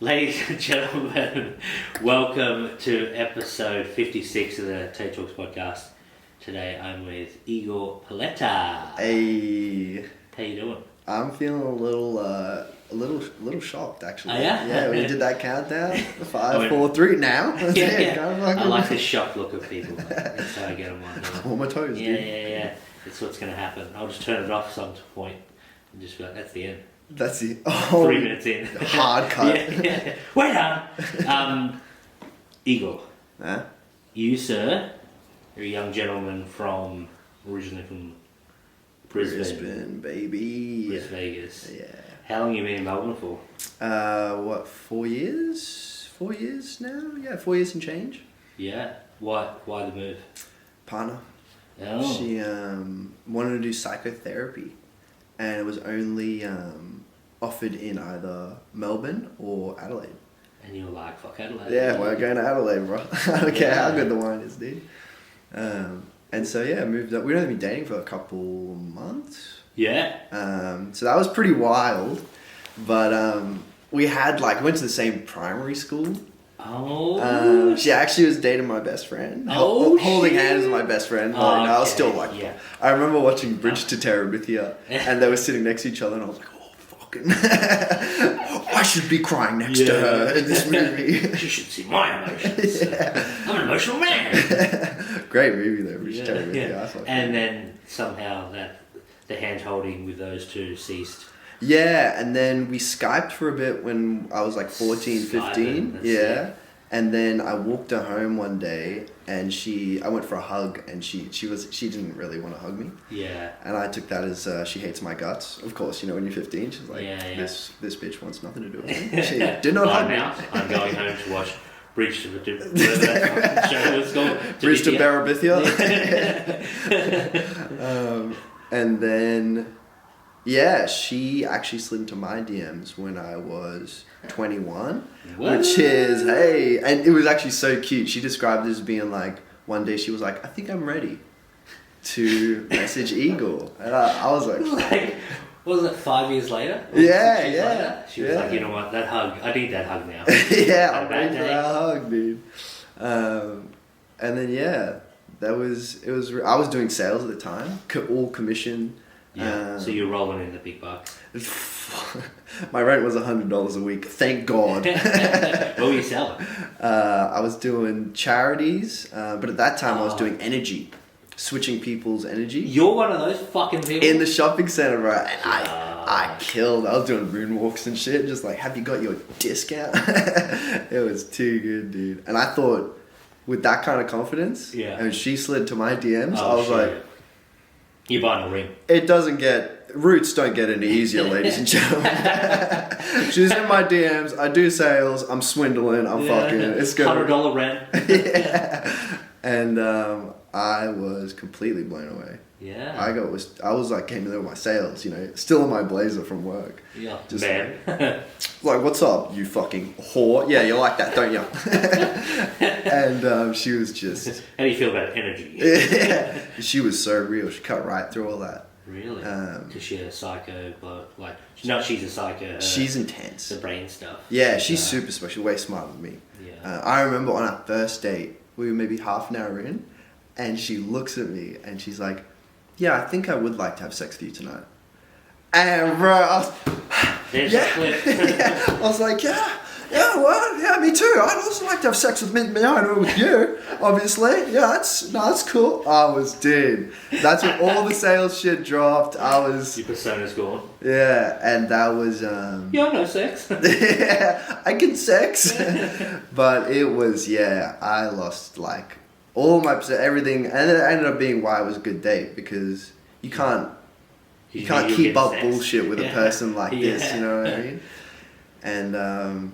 Ladies and gentlemen, welcome to episode 56 of the Tait podcast. Today I'm with Igor Pauleta. Hey, How you doing? I'm feeling a little shocked actually. Oh, yeah? Yeah, we did that countdown. 5, I mean- 4, 3 now. Yeah. I like the shocked look of people. That's how I get them on. On my toes, Yeah, dude. yeah. It's what's going to happen. I'll just turn it off some point and just be like, that's the end. That's the 3 minutes in. hard cut. Yeah. We're done. Igor, Huh? you, sir, are a young gentleman originally from Brisbane, baby. Las Vegas. Yeah. How long you been in Melbourne for? 4 years? 4 years now? Yeah, 4 years and change. Yeah. Why the move? Partner. Oh. She wanted to do psychotherapy, and it was only offered in either Melbourne or Adelaide. And you were like, fuck Adelaide. Yeah, we're going to Adelaide, bro. I don't care how good the wine is, dude. And so yeah, moved up. We'd only been dating for a couple months. Yeah. So that was pretty wild. But we went to the same primary school. Oh. She actually was dating my best friend. Oh, holding shit. hands with my best friend. Oh, I was okay, still like, yeah. I remember watching Bridge to Terabithia, and they were sitting next to each other, and I was like, oh, fucking, I should be crying next to her in this movie. You should see my emotions. Yeah. I'm an emotional man. Great movie though, Bridge to Terabithia. Yeah. I thought And then somehow the hand holding with those two ceased. yeah, and then we Skyped for a bit when I was like 14, 15. That's Yeah. it. And then I walked her home one day, and I went for a hug, and she didn't really want to hug me. Yeah. And I took that as she hates my guts. Of course, when you're 15, she's like, Yeah. this bitch wants nothing to do with me. She did not hug I'm me. out. I'm going home to watch Bridge to whatever that show was called. Bridge to Terabithia. Barabithia. And then, yeah, she actually slid into my DMs when I was 21. What? Which is, hey, and it was actually so cute. She described it as being like, one day she was like, I think I'm ready to message Igor. And I was like, Like, what was it, 5 years later? Or Yeah, 6 years yeah, later? She was yeah. like, you know what, that hug, I need that hug now. yeah, Had a I'm bad ready for day. that hug, dude. And then, yeah, I was doing sales at the time, all commission. Yeah. So you're rolling in the big bucks. My rent was $100 a week, thank God. What were you selling? I was doing charities, but at that time I was Oh. doing energy, switching people's energy. You're one of those fucking people. In the shopping center, bro, and I killed. I was doing rune walks and shit, just like, have you got your discount? It was too good, dude. And I thought, with that kind of confidence, Yeah. and she slid to my DMs, Oh, I was shit. like, You're buying a ring. roots don't get any easier, ladies and gentlemen. She's in my DMs, I do sales, I'm swindling, I'm fucking, it's good. $100 rent. Yeah. And I was completely blown away. Yeah. I was like, came in there with my sales, still in my blazer from work. Yeah. Just Man. Like, what's up, you fucking whore? Yeah, you like that, don't you? And she was just, How do you feel about energy? yeah, she was so real. She cut right through all that. Really? Um, Because she's a psycho, like, not she's a psycho. She's intense. The brain stuff. Yeah, she's super special, way smarter than me. Yeah. I remember on our first date, we were maybe half an hour in, and she looks at me and she's like, yeah, I think I would like to have sex with you tonight. And bro, There's yeah, a clip. yeah. I was like, yeah, well, yeah, me too. I'd also like to have sex with me with you, obviously. Yeah, that's cool. I was dead. That's when all the sales shit dropped. Your persona's gone. Yeah, and that was, Yeah, I know sex. yeah, I can sex. But it was, yeah, I lost like all my everything, and it ended up being why it was a good date, because you can't You'll keep get up sex. bullshit with a Yeah. person like this, Yeah. you know what I mean? And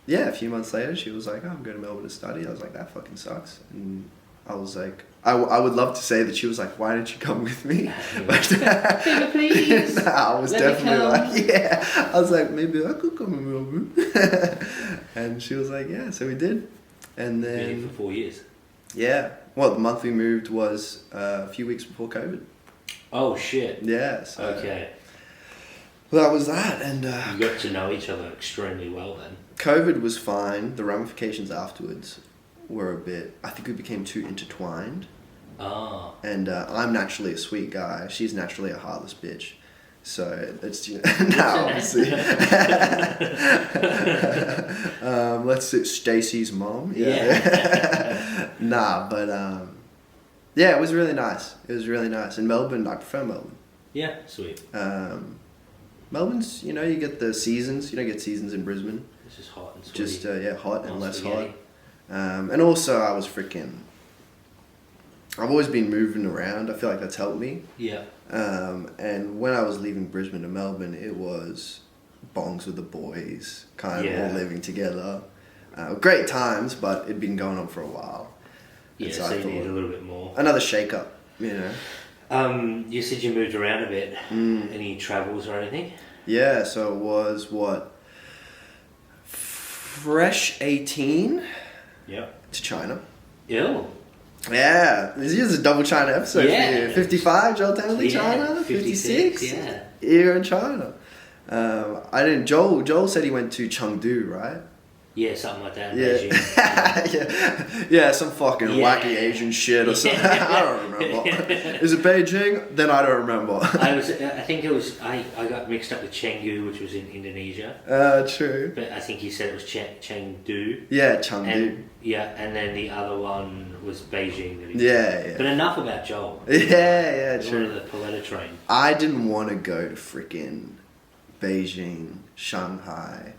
yeah, a few months later, she was like, oh, I'm going to Melbourne to study. I was like, that fucking sucks. And I was like, I would love to say that she was like, why didn't you come with me? But Bigger, please. I was Let me definitely come. like, yeah. I was like, maybe I could come to Melbourne. And she was like, yeah, so we did. And Really then, for 4 years. yeah, well, the month we moved was a few weeks before COVID. Oh shit. Yeah, so Okay. that was that, and You got to know each other extremely well then. COVID was fine. The ramifications afterwards were a bit. I think we became too intertwined. Oh. And I'm naturally a sweet guy. She's naturally a heartless bitch. So it's now obviously. Let's say Stacey's mom. Yeah. Nah, but yeah, it was really nice. It was really nice. In Melbourne, I prefer Melbourne. Yeah, sweet. Melbourne's, you get the seasons. You don't get seasons in Brisbane. It's just hot and sweet. Just hot and less spaghetti. hot. And also, I've always been moving around. I feel like that's helped me. Yeah. And when I was leaving Brisbane to Melbourne, it was bongs with the boys, kind of all living together. Great times, but it'd been going on for a while. Yeah, and so I you need thought a little bit more. another shake-up, You said you moved around a bit. Any travels or anything? Yeah, so it was, fresh 18 to China. Ew. Yeah, this is a double China episode for you. 55, Joel Tanley, China. 56, yeah. Here in China. Joel said he went to Chengdu, right? Yeah, something like that. Yeah. Beijing. Yeah, some fucking wacky Asian shit or something. I don't remember. Is it Beijing? Then I don't remember. I think it was. I got mixed up with Chengdu, which was in Indonesia. True. But I think he said it was Chengdu. Yeah, Chengdu. And then the other one was Beijing. Yeah. But enough about Joel. Yeah, true. The Pauleta train. I didn't want to go to freaking Beijing, Shanghai,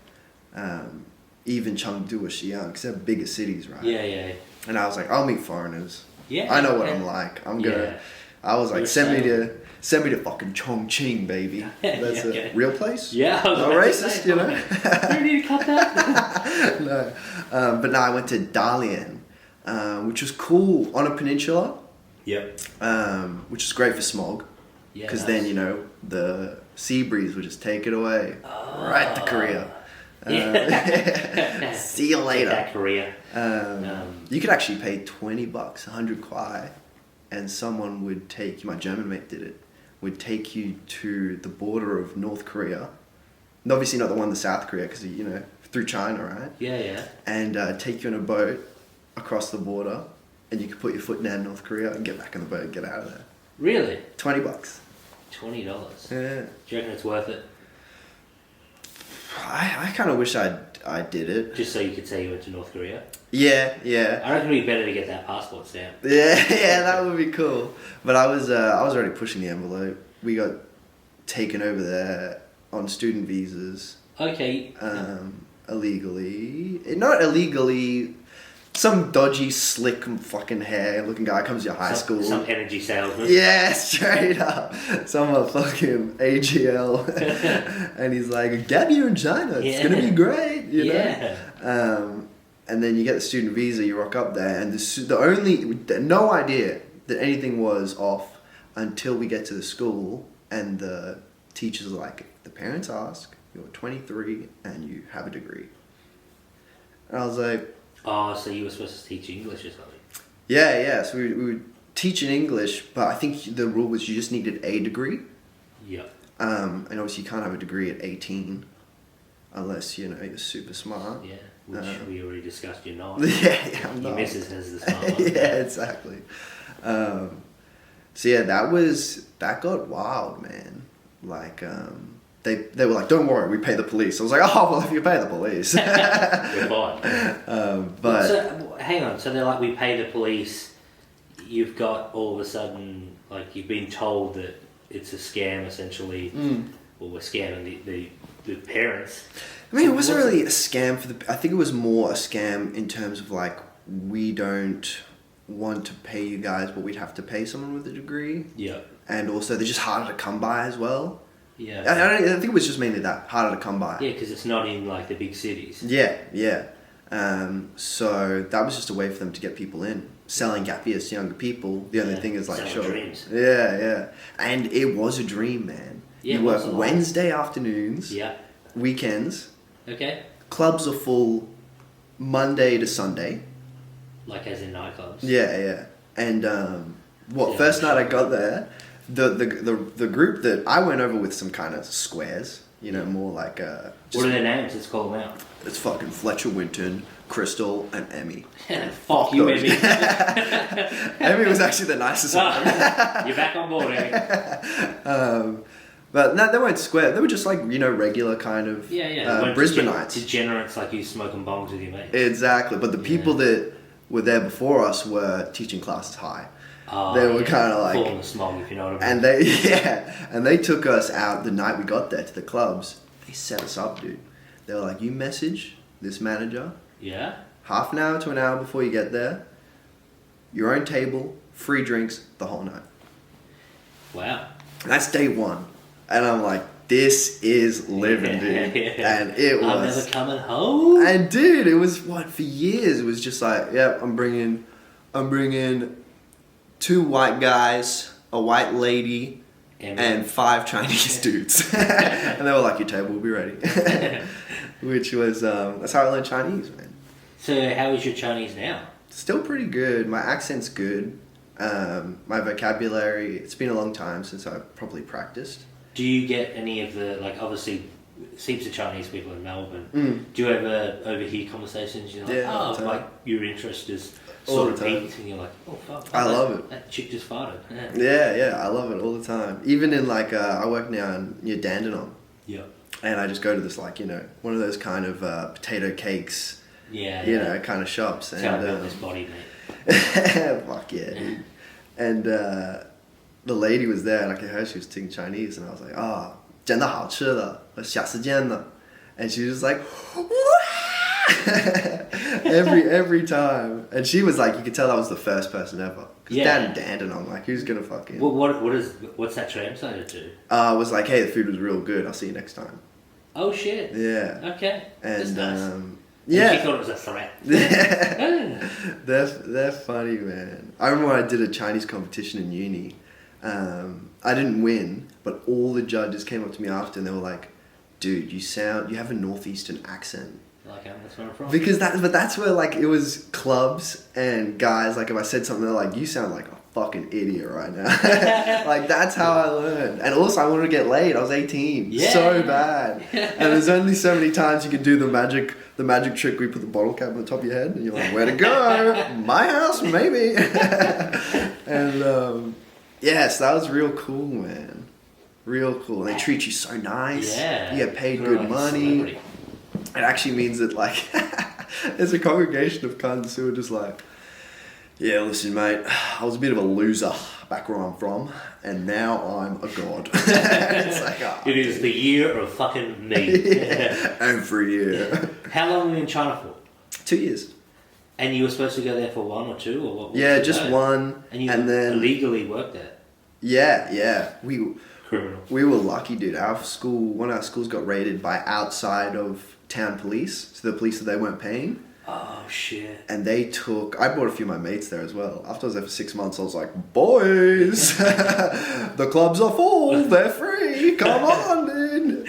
even Chengdu or Xi'an, because they're bigger cities, right? Yeah. And I was like, I'll meet foreigners. Yeah. I know what I'm like. I'm gonna. Yeah. I was like, send me to fucking Chongqing, baby. That's a real place. Yeah. I was Not about to racist, say, you know. You need to cut that. No, but no, I went to Dalian, which was cool on a peninsula. Yep. Which is great for smog. Yeah. Because then the sea breeze would just take it away right to Korea. See you later. Take that Korea. You could actually pay $20, 100 kwai, and someone would take you. My German mate did it. Would take you to the border of North Korea, and obviously not the one to South Korea, because through China, right? Yeah. And take you on a boat across the border, and you could put your foot down in North Korea and get back in the boat and get out of there. Really? $20. $20. Yeah. Do you reckon it's worth it? I kind of wish I did it. Just so you could say you went to North Korea? Yeah. I reckon it'd be better to get that passport stamp. Yeah, that would be cool. But I was already pushing the envelope. We got taken over there on student visas. Okay. Illegally. Not illegally. Some dodgy, slick fucking hair looking guy comes to your high school. Some energy salesman. Yeah, straight up. Some fucking AGL. And he's like, Gab, you're in China. It's going to be great. You know? And then you get the student visa, you rock up there, and no idea that anything was off until we get to the school, and the teachers are like, the parents ask, you're 23 and you have a degree. And I was like, oh, so you were supposed to teach English or something? Yeah. So we would teach in English, but I think the rule was you just needed a degree. Yeah. And obviously you can't have a degree at 18 unless, you're super smart. Yeah, which we already discussed you're not. Yeah, I'm not. Your missus has the smart one. Yeah, exactly. So yeah, that got wild, man. Like, they were like, don't worry, we pay the police. I was like, oh, well, if you pay the police. We're fine. But so, hang on, so they're like, we pay the police, you've got all of a sudden, like, you've been told that it's a scam, essentially, or we're scamming the parents. I mean, it wasn't really a scam I think it was more a scam in terms of, like, we don't want to pay you guys, but we'd have to pay someone with a degree. Yeah. And also, they're just harder to come by as well. Yeah. I think it was just mainly that, harder to come by. Yeah, because it's not in, like, the big cities. Yeah. So that was just a way for them to get people in. Selling gap years to younger people. The only thing is, like, selling dreams. Yeah. And it was a dream, man. Yeah, you work Wednesday afternoons. Yeah. Weekends. Okay. Clubs are full Monday to Sunday. Like as in nightclubs? Yeah. And first night I got there, The group that I went over with some kind of squares, you know, more like What are their names? Let's call them out. it's fucking Fletcher Winton, Crystal, and Emmy. Fuck you, those. Emmy. Emmy was actually the nicest one. You're back on board, Emmy. But no, they weren't square. They were just like, you know, regular kind of Brisbaneites. Degenerates like you smoking bongs with your mates. Exactly. But the people that were there before us were teaching classes high. Oh, they were kind of like... Full in the smog, if you know what I mean. And they took us out the night we got there to the clubs. They set us up, dude. They were like, you message this manager. Yeah? Half an hour to an hour before you get there. Your own table, free drinks, the whole night. Wow. And that's day one. And I'm like, this is living, dude. Yeah. And it was... I'm never coming home. And dude, it was for years, it was just like, yep, I'm bringing 2 white guys, a white lady, and 5 Chinese dudes. And they were like, your table will be ready. Which was, that's how I learned Chinese, man. So how is your Chinese now? Still pretty good. My accent's good. My vocabulary, it's been a long time since I've probably practiced. Do you get any of the, like, obviously, heaps of Chinese people in Melbourne. Do you ever overhear conversations? You're like, like, your interest is sort of peaked, and you're like, oh, fuck. I love it. That chick just farted. Yeah, I love it all the time. Even in, like, I work now near Dandenong. Yeah. And I just go to this, like, you know, one of those kind of potato cakes, you know, kind of shops. That's how I built this body, mate. Fuck yeah, dude. And the lady was there, and I could hear she was speaking Chinese, and I was like, oh, 真的好吃的，下次见了. And she was just like, every time. And she was like, you could tell I was the first person ever. Because Dad and Dandenong, like, who's gonna fucking... What's that translated to? It was like, hey, the food was real good, I'll see you next time. Oh, shit. Yeah. Okay. And, that's nice. yeah. And she thought it was a threat. They're funny, man. I remember when I did a Chinese competition in uni. I didn't win, but all the judges came up to me after and they were like, dude, you have a northeastern accent. Like, that's where I'm from. Because that's where, like, it was clubs and guys, like, if I said something, they're like, you sound like a fucking idiot right now. Like, that's how I learned. And also, I wanted to get laid. I was 18. Yeah. So bad. And there's only so many times you can do the magic trick where you put the bottle cap on the top of your head and you're like, where to go? My house, maybe. And, yes, that was real cool, man. Real cool. And they treat you so nice. Yeah. You get paid good money. It actually means that, like, there's a congregation of cunts who are just like, yeah, listen, mate, I was a bit of a loser back where I'm from, and now I'm a god. It's like, it is the year of fucking me. Yeah, every year. How long were you in China for? 2 years. And you were supposed to go there for 1 or 2, or what? Yeah, just 1. And then illegally worked there? Yeah. Criminal. We were lucky, dude. One of our schools got raided by outside of town police, so the police that they weren't paying. Oh, shit. And I brought a few of my mates there as well. After I was there for 6 months, I was like, boys, the clubs are full, they're free, come on, dude.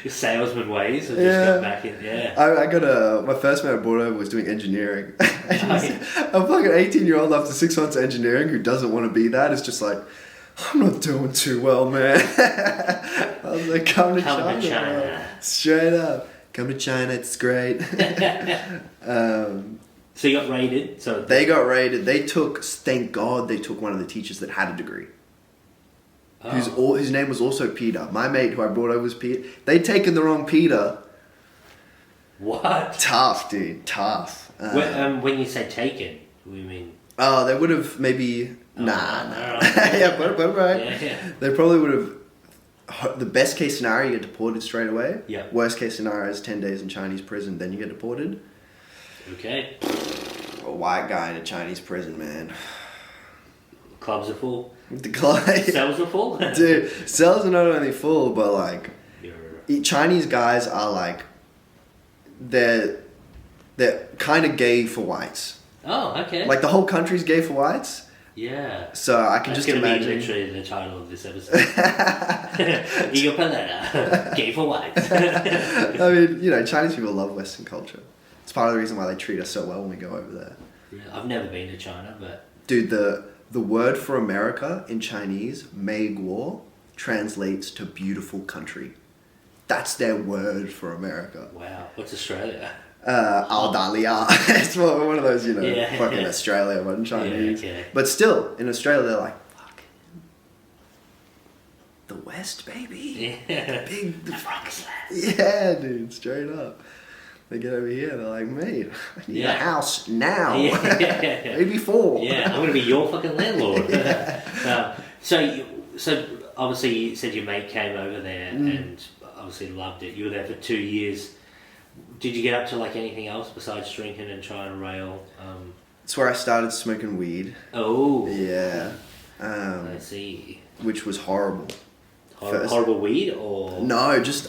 Your salesman ways have just got back in, I got my first mate I brought over was doing engineering. A fucking 18-year-old after 6 months of engineering who doesn't want to be that is just like, I'm not doing too well, man. I was like, come to China. Straight up. Come to China, it's great. So you got raided? They got raided. Thank God they took one of the teachers that had a degree. Oh. His name was also Peter. My mate who I brought over was Peter. They'd taken the wrong Peter. What? Tough, dude. Tough. When you say taken, what do you mean? Oh, they would have maybe... Nah. Yeah, but right. Yeah. They probably would have... The best case scenario, you get deported straight away. Yeah. Worst case scenario is 10 days in Chinese prison, then you get deported. Okay. A white guy in a Chinese prison, man. Clubs are full. Cells are full? Dude, cells are not only full, but like... Chinese guys are like... They're kind of gay for whites. Oh, okay. Like the whole country's gay for whites. Yeah. So I can just imagine. That's going to be literally the title of this episode. Igor Pauleta, gay for whites. I mean, you know, Chinese people love Western culture. It's part of the reason why they treat us so well when we go over there. Yeah, I've never been to China, but... Dude, the the word for America in Chinese, 美国, translates to beautiful country. That's their word for America. Wow. What's Australia? Australia. It's one of those, fucking Australia, but in Chinese. Yeah, okay. But still, in Australia, they're like, fuck. The West, baby. Yeah. Big. The promised land. Yeah, dude, straight up. They get over here, they're like, mate, I need a house now. Yeah. Maybe 4. Yeah, I'm going to be your fucking landlord. So obviously you said your mate came over there and obviously loved it. You were there for 2 years. Did you get up to like anything else besides drinking and trying to rail? It's where I started smoking weed. Oh. Yeah. I see. Which was horrible. Horrible weed or? No,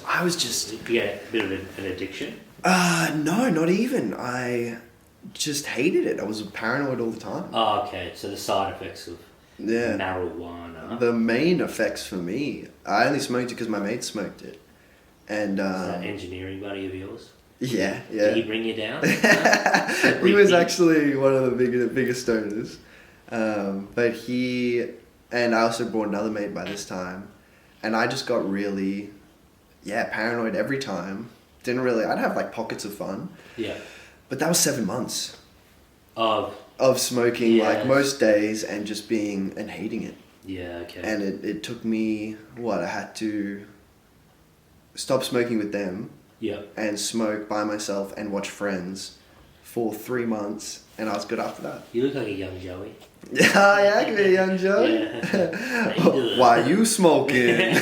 I was just... You get a bit of an addiction? No, not even. I just hated it. I was paranoid all the time. Oh, okay. So the side effects of marijuana. The main effects for me, I only smoked it because my mate smoked it. And is that an engineering buddy of yours? Yeah. Did he bring you down? He was actually one of the biggest stoners. But he... And I also brought another mate by this time. And I just got really, paranoid every time. I'd have like pockets of fun. Yeah. But that was 7 months. Of smoking like most days and just hating it. Yeah, okay. And it took me, I had to stop smoking with them. Yeah. And smoke by myself and watch Friends for 3 months. And I was good after that. You look like a young Joey. Yeah, I can be a young Joey. Yeah. Why are you smoking?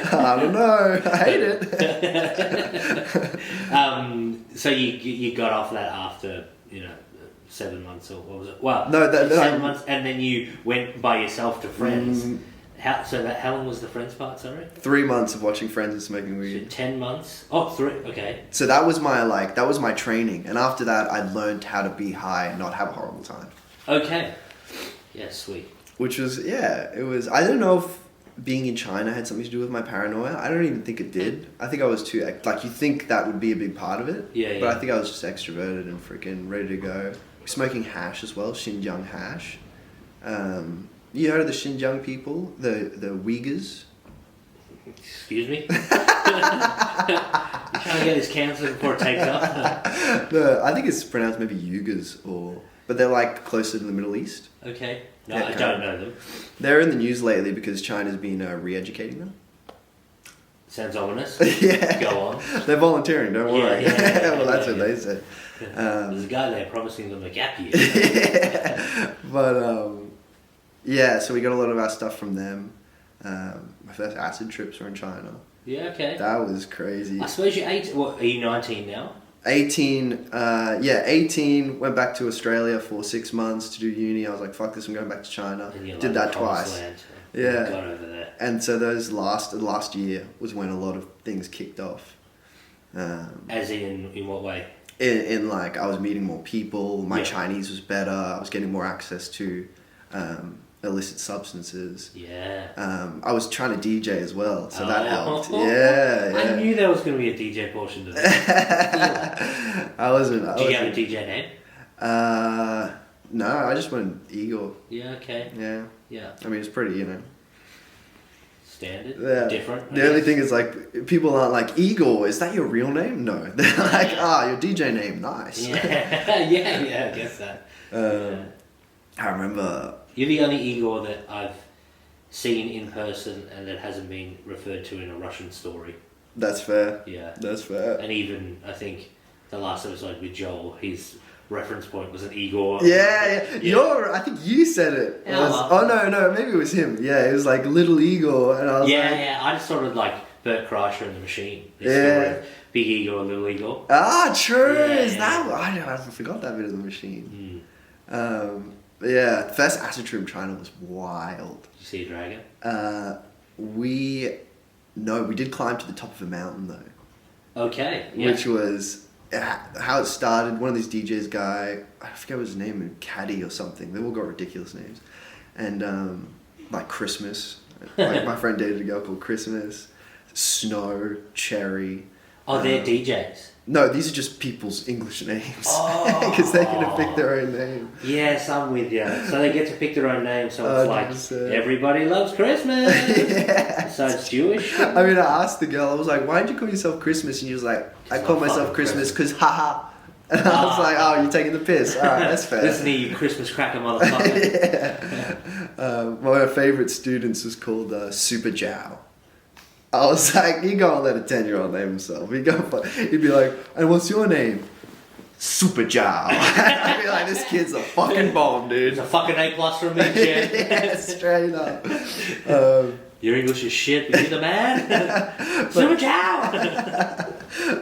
I don't know. I hate it. So you got off that after 7 months or what was it? Well, no, 7 months, and then you went by yourself to Friends. How long was the Friends part? Sorry. 3 months of watching Friends and smoking weed. So 10 months. Oh, 3. Okay. So that was my training, and after that, I learned how to be high and not have a horrible time. Okay. Yeah, sweet. Which was it was. I don't know if being in China had something to do with my paranoia. I don't even think it did. I think I was too you think that would be a big part of it. Yeah. But I think I was just extroverted and freaking ready to go. Smoking hash as well, Xinjiang hash. You heard of the Xinjiang people, the Uyghurs? Excuse me? You're trying to get his cancer before it takes off? I think it's pronounced maybe Uyghurs, but they're like closer to the Middle East. Okay. No, I don't know them. They're in the news lately because China's been re-educating them. Sounds ominous. Yeah. Go on. They're volunteering, don't worry. Yeah, well, that's what they said. There's a guy there promising them a gap year. Yeah. But, so we got a lot of our stuff from them. My first acid trips were in China. Yeah, okay. That was crazy. I suppose you're 18. What, are you 19 now? 18. 18. Went back to Australia for 6 months to do uni. I was like, fuck this, I'm going back to China. Did that twice. Yeah. Got over there. And so those last year was when a lot of things kicked off. As in what way? In I was meeting more people. My Chinese was better. I was getting more access to illicit substances. Yeah. I was trying to DJ as well, so that helped. Yeah. I knew there was going to be a DJ portion to this. I wasn't. Do you have a DJ name? No, I just went Igor. Yeah. Okay. Yeah. I mean, it's pretty, Standard. Yeah. Different. The only thing is people aren't like, Igor, is that your real name? No. They're like, your DJ name, nice. Yeah. I guess that. I remember. You're the only Igor that I've seen in person and that hasn't been referred to in a Russian story. That's fair. Yeah. That's fair. And even, I think, the last episode with Joel, his reference point was an Igor. Yeah. I think you said it. No, maybe it was him. Yeah, it was like Little Igor, and I was I just sort of like Bert Kreischer and the Machine. Story. Big Igor, Little Igor. Ah, true. Is that? I forgot that bit of the Machine. The first acid trip in China was wild. Did you see a dragon? We did climb to the top of a mountain though. Okay. Yeah. Which was how it started. One of these DJs guy, I forget what his name, Caddy or something. They all got ridiculous names. And Christmas. My friend dated a girl called Christmas. Snow, Cherry. Oh, they're DJs. No, these are just people's English names. Oh. Because they get to pick their own name. Yes, I'm with you. So they get to pick their own name, so it's like, 100%. everybody loves Christmas. Yeah. So it's Jewish. I mean, I asked the girl, I was like, why'd you call yourself Christmas? And she was like, I call myself Christmas because haha. And I was like, oh, you're taking the piss. Alright, that's fair. Listen to you, Christmas cracker motherfucker. Yeah. One of my favourite students was called Super Jow. I was like, you go and let a 10-year-old name himself. He'd be like, and what's your name? Super Jow. I'd be like, this kid's a fucking bomb, dude. It's a fucking A+ from me, Chad. Yeah, straight up. Your English is shit, but you're the man. Super Chow.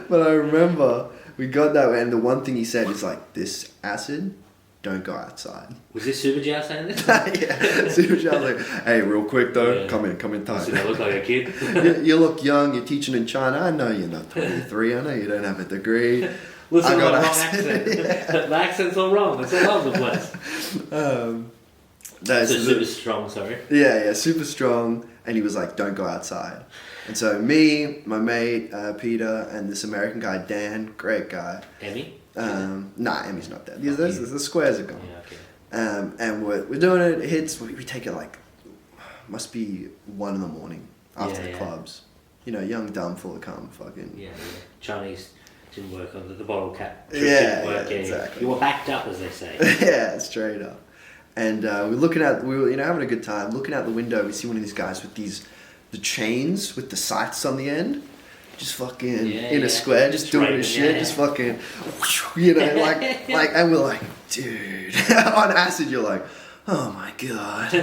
But I remember we got that way, and the one thing he said is like, this acid, don't go outside. Was this Super Chow saying this? Yeah, Super Jow was like, hey, real quick though, Yeah. come in tight. Does I look like a kid? You look young, you're teaching in China. I know you're not 23, I know you don't have a degree. Listen I to got the wrong accent. accent. The accent's all wrong. It's all over the place. That's So super strong, sorry. Yeah, super strong. And he was like, don't go outside. And so me, my mate, Peter, and this American guy, Dan, great guy. Emmy? Nah, Emmy's not there. The squares are gone. Yeah, okay. And we're doing it, it hits, we take it like, must be 1 a.m. after the clubs. You know, young, dumb, full of cum, fucking. Yeah. Chinese didn't work on the bottle cap. Yeah, didn't work, exactly. You were backed up, as they say. Yeah, straight up. And we were having a good time. Looking out the window, we see one of these guys with the chains with the sights on the end. Just fucking in a square, just doing his shit, just fucking, you know, like, and we're like, dude, on acid, you're like, oh my God.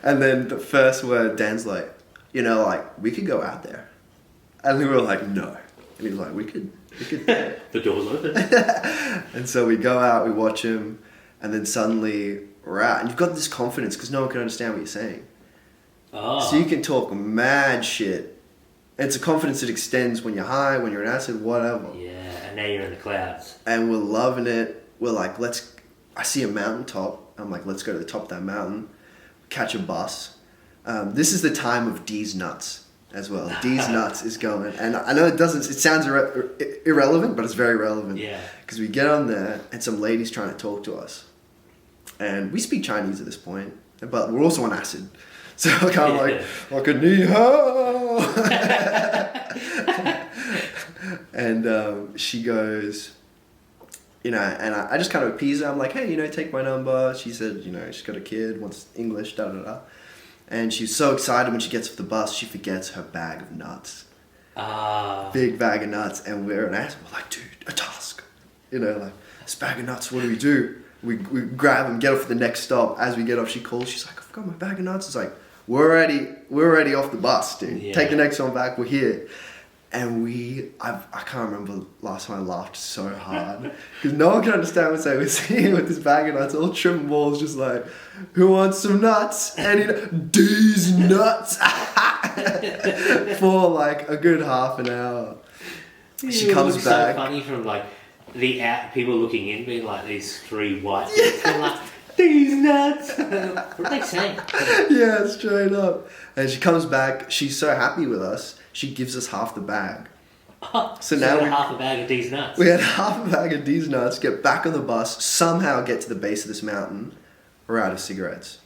And then the first word, Dan's like, you know, like, we could go out there. And we were like, no. And he was like, we could do it. The door's open. And so we go out, we watch him, and then suddenly we're out. And you've got this confidence because no one can understand what you're saying. Oh. So you can talk mad shit. And it's a confidence that extends when you're high, when you're in acid, whatever. Yeah, and now you're in the clouds. And we're loving it. We're like, I see a mountaintop. I'm like, let's go to the top of that mountain, catch a bus. This is the time of Deez nuts as well. Deez nuts is going. And I know it sounds irrelevant, but it's very relevant. Yeah. Because we get on there and some lady's trying to talk to us. And we speak Chinese at this point, but we're also on acid. So I kind of like a ni hao. And she goes, you know, and I just kind of appease her. I'm like, hey, you know, take my number. She said, you know, she's got a kid, wants English, da-da-da. And she's so excited when she gets off the bus, she forgets her bag of nuts. Big bag of nuts. And we're an ass. We're like, dude, a task. You know, like, this bag of nuts, what do we do? We grab them, get off at the next stop. As we get off, she calls. She's like, I've got my bag of nuts. It's like, we're already off the bus, dude. Yeah. Take the next one back. We're here. And I can't remember last time I laughed so hard because no one can understand what we're seeing with this bag of nuts. All tripping balls, just like, who wants some nuts? And Deez nuts for like a good half an hour. She comes back. So funny from like people looking in, being like these 3 white kids. They're like, these nuts. What are they saying? Yeah, straight up. And she comes back. She's so happy with us. She gives us half the bag. So now we had half a bag of Deez nuts. We had half a bag of Deez nuts. Get back on the bus. Somehow get to the base of this mountain. We're out of cigarettes.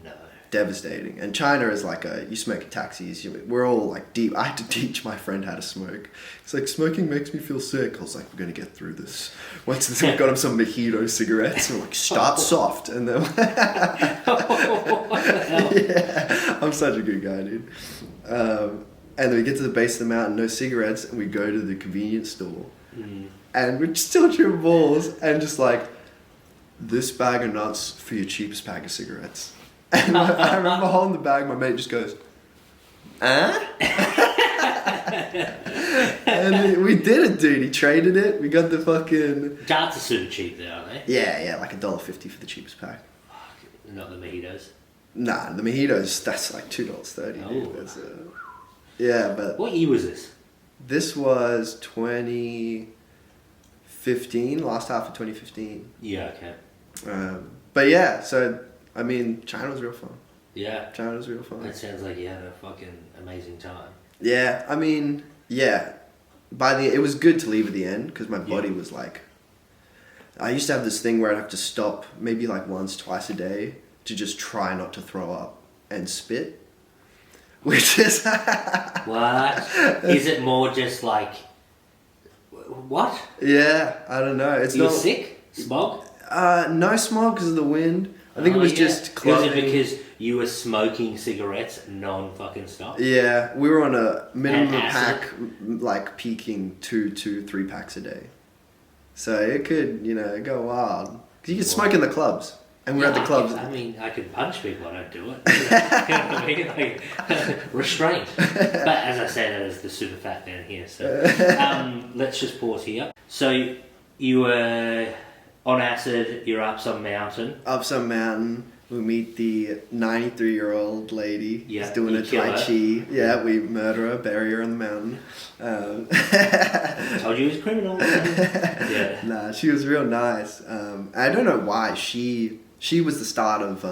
No. Devastating. And China is like you smoke in taxis. We're all like deep. I had to teach my friend how to smoke. It's like, smoking makes me feel sick. I was like, we're going to get through this. Once we got him some mojito cigarettes. And we're like, start soft. And then... Yeah, I'm such a good guy, dude. And then we get to the base of the mountain, no cigarettes. And we go to the convenience store. And we're still tripping balls. And just like, this bag of nuts for your cheapest pack of cigarettes. And I remember holding the bag, my mate just goes, huh? And we did it, dude. He traded it. We got the fucking... Darts are super cheap there, aren't they? Yeah, like $1.50 for the cheapest pack. Not the mojitos. Nah, the mojitos, that's like $2.30, dude. That's, yeah, but... What year was this? This was 2015, last half of 2015. Yeah, okay. But yeah, so... I mean, China was real fun. Yeah. China was real fun. That sounds like you had a fucking amazing time. Yeah, I mean, yeah. it was good to leave at the end because my body was like, I used to have this thing where I'd have to stop maybe like once, twice a day to just try not to throw up and spit, which is what? Is it more just like what? Yeah, I don't know. It's you not sick? Smog? No smog because of the wind. I think it was just clubbing. Was it because you were smoking cigarettes non-fucking stop? Yeah, we were on a minimum pack, like peaking 3 packs a day. So it could, go wild. 'Cause you could smoke in the clubs. And we're at the clubs. I could punch people, I don't do it. You know what I mean? Like, restraint. But as I say, that is the super fat down here. So let's just pause here. So you were on acid, you're up some mountain. Up some mountain. We meet the 93-year-old lady. Yeah, who's doing a Tai Chi. Yeah, we murder her, bury her on the mountain. Told you he was a criminal. Yeah. Nah, she was real nice. I don't know why. She was the start of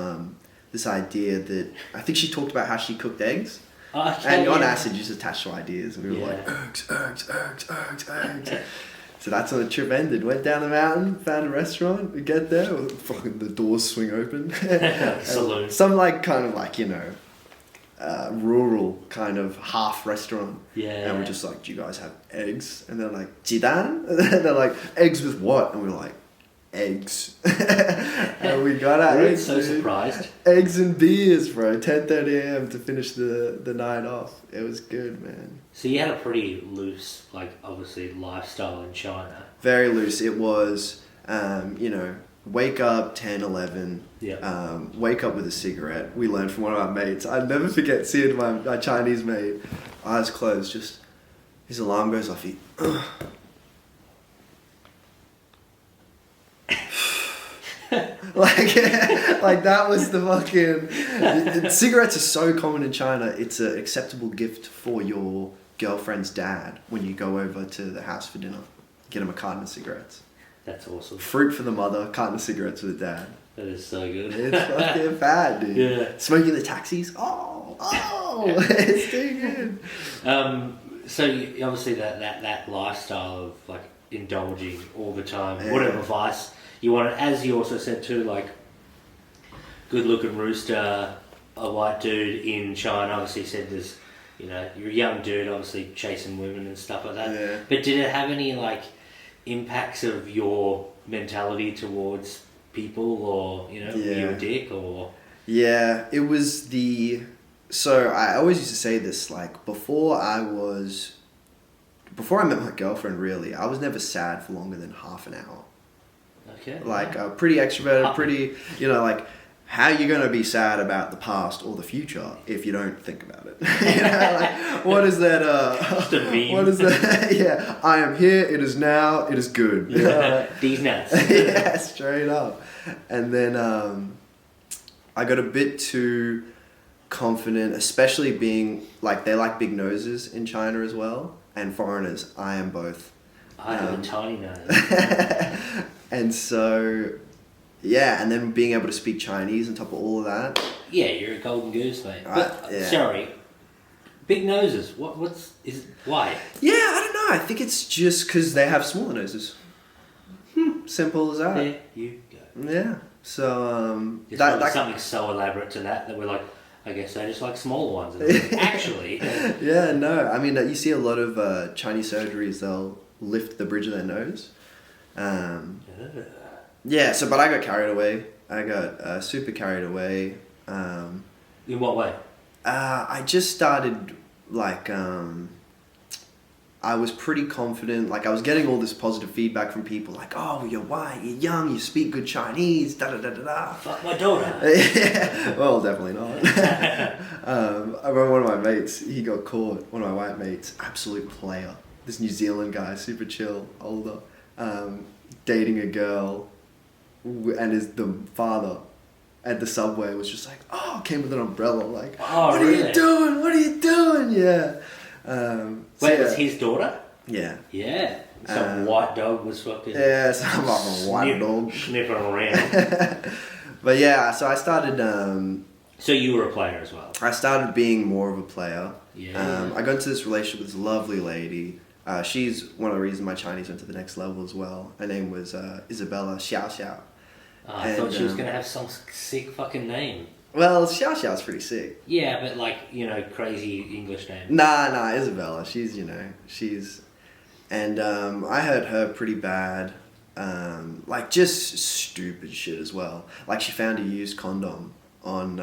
this idea that... I think she talked about how she cooked eggs. And on acid, you just attach to ideas. And we were like, eggs. So that's when the trip ended. Went down the mountain, found a restaurant. We get there, fucking the doors swing open. Saloon. Some rural kind of half restaurant. Yeah. And we're just like, do you guys have eggs? And they're like, jidan? And they're like, eggs with what? And we're like, eggs. And we got our eggs. So surprised. Eggs and beers, bro. 10:30 a.m. to finish the night off. It was good, man. So you had a pretty loose, obviously, lifestyle in China. Very loose. It was, wake up 10, 11. Yeah. Wake up with a cigarette. We learned from one of our mates. I'd never forget seeing my Chinese mate, eyes closed, just his alarm goes off. He, like that was the fucking... Cigarettes are so common in China. It's an acceptable gift for your girlfriend's dad when you go over to the house for dinner. Get him a carton of cigarettes. That's awesome. Fruit for the mother, carton of cigarettes for the dad. That is so good. It's fucking bad, dude. Yeah. Smoking the taxis. Oh, it's too good. So obviously that lifestyle of indulging all the time, Yeah. whatever vice you want, as you also said too, good looking rooster, a white dude in China. Obviously, you said there's, you're a young dude, obviously chasing women and stuff like that. Yeah. But did it have any impacts of your mentality towards people, or were you a dick, or? Yeah, it was so I always used to say this, before I met my girlfriend, really, I was never sad for longer than half an hour. Okay. Pretty extroverted, pretty, how you going to be sad about the past or the future if you don't think about it? What is that? Just a meme. What is that? Yeah, I am here, it is now, it is good. These nuts. Yeah, straight up. And then I got a bit too confident, especially being, they like big noses in China as well, and foreigners. I am both. I have a tiny nose. And so, yeah, and then being able to speak Chinese on top of all of that. Yeah, you're a golden goose, mate. But, sorry, big noses, why? Yeah, I don't know. I think it's just because they have smaller noses. Simple as that. There you go. Yeah. So, something so elaborate to that we're like, I guess they just like smaller ones. Actually. Yeah, no. I mean, you see a lot of Chinese surgeries, they'll lift the bridge of their nose. Yeah, but I got carried away. I got super carried away. In what way? I just started, I was pretty confident. I was getting all this positive feedback from people, oh, you're white, you're young, you speak good Chinese, da-da-da-da-da. Fuck my daughter. Yeah, well, definitely not. I remember one of my mates, he got caught, one of my white mates, absolute player. This New Zealand guy, super chill, older, dating a girl, and the father at the subway was just came with an umbrella, what are you doing? What are you doing? Yeah. Wait, was his daughter? Yeah. Yeah. Some white dog was fucking... Yeah, some white dog. Sniffing around. But yeah, so I started... so you were a player as well? I started being more of a player. Yeah. I got into this relationship with this lovely lady. She's one of the reasons my Chinese went to the next level as well. Her name was Isabella Xiao Xiao. I thought she was going to have some sick fucking name. Well, Xiao Xiao's pretty sick. Yeah, but like, you know, crazy English name. Nah, Isabella. She's, And I hurt her pretty bad. Like, just stupid shit as well. Like, she found a used condom on...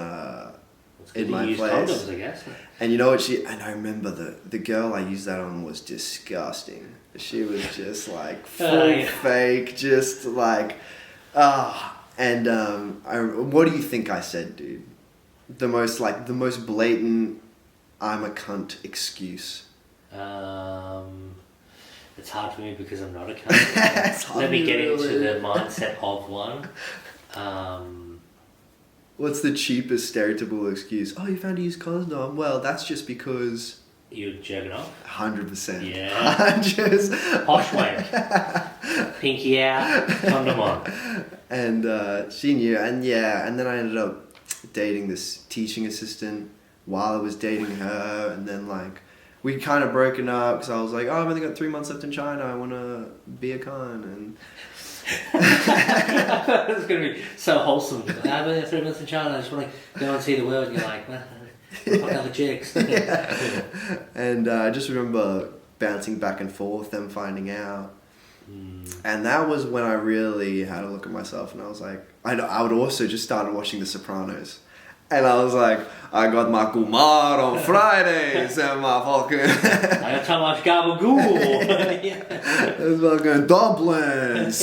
in my place. Condoms, I guess. And you know what and I remember the girl I used that on was disgusting. She was just like full fake, just like, and what do you think I said, dude? The most blatant, I'm a cunt excuse. It's hard for me because I'm not a cunt. Let me get into the mindset of one. What's the cheapest stereotypical excuse? Oh, you found a used condom? Well, that's just because... You're jerking off? 100%. Yeah. Just... Posh wank. Pinky out, condom on. And she knew, and then I ended up dating this teaching assistant while I was dating her, and then like, we kind of broken up because I was like, oh, I've only got 3 months left in China, I want to be a con, and... It's going to be so wholesome. I've been 3 months in China, I just want to go and see the world, and you're like, fuck other chicks. And I just remember bouncing back and forth, them finding out. And that was when I really had a look at myself, and I was like, I would also just started watching The Sopranos. And I was like, I got my kumar on Fridays and my fucking... I got so much gabagool. It's fucking dumplings.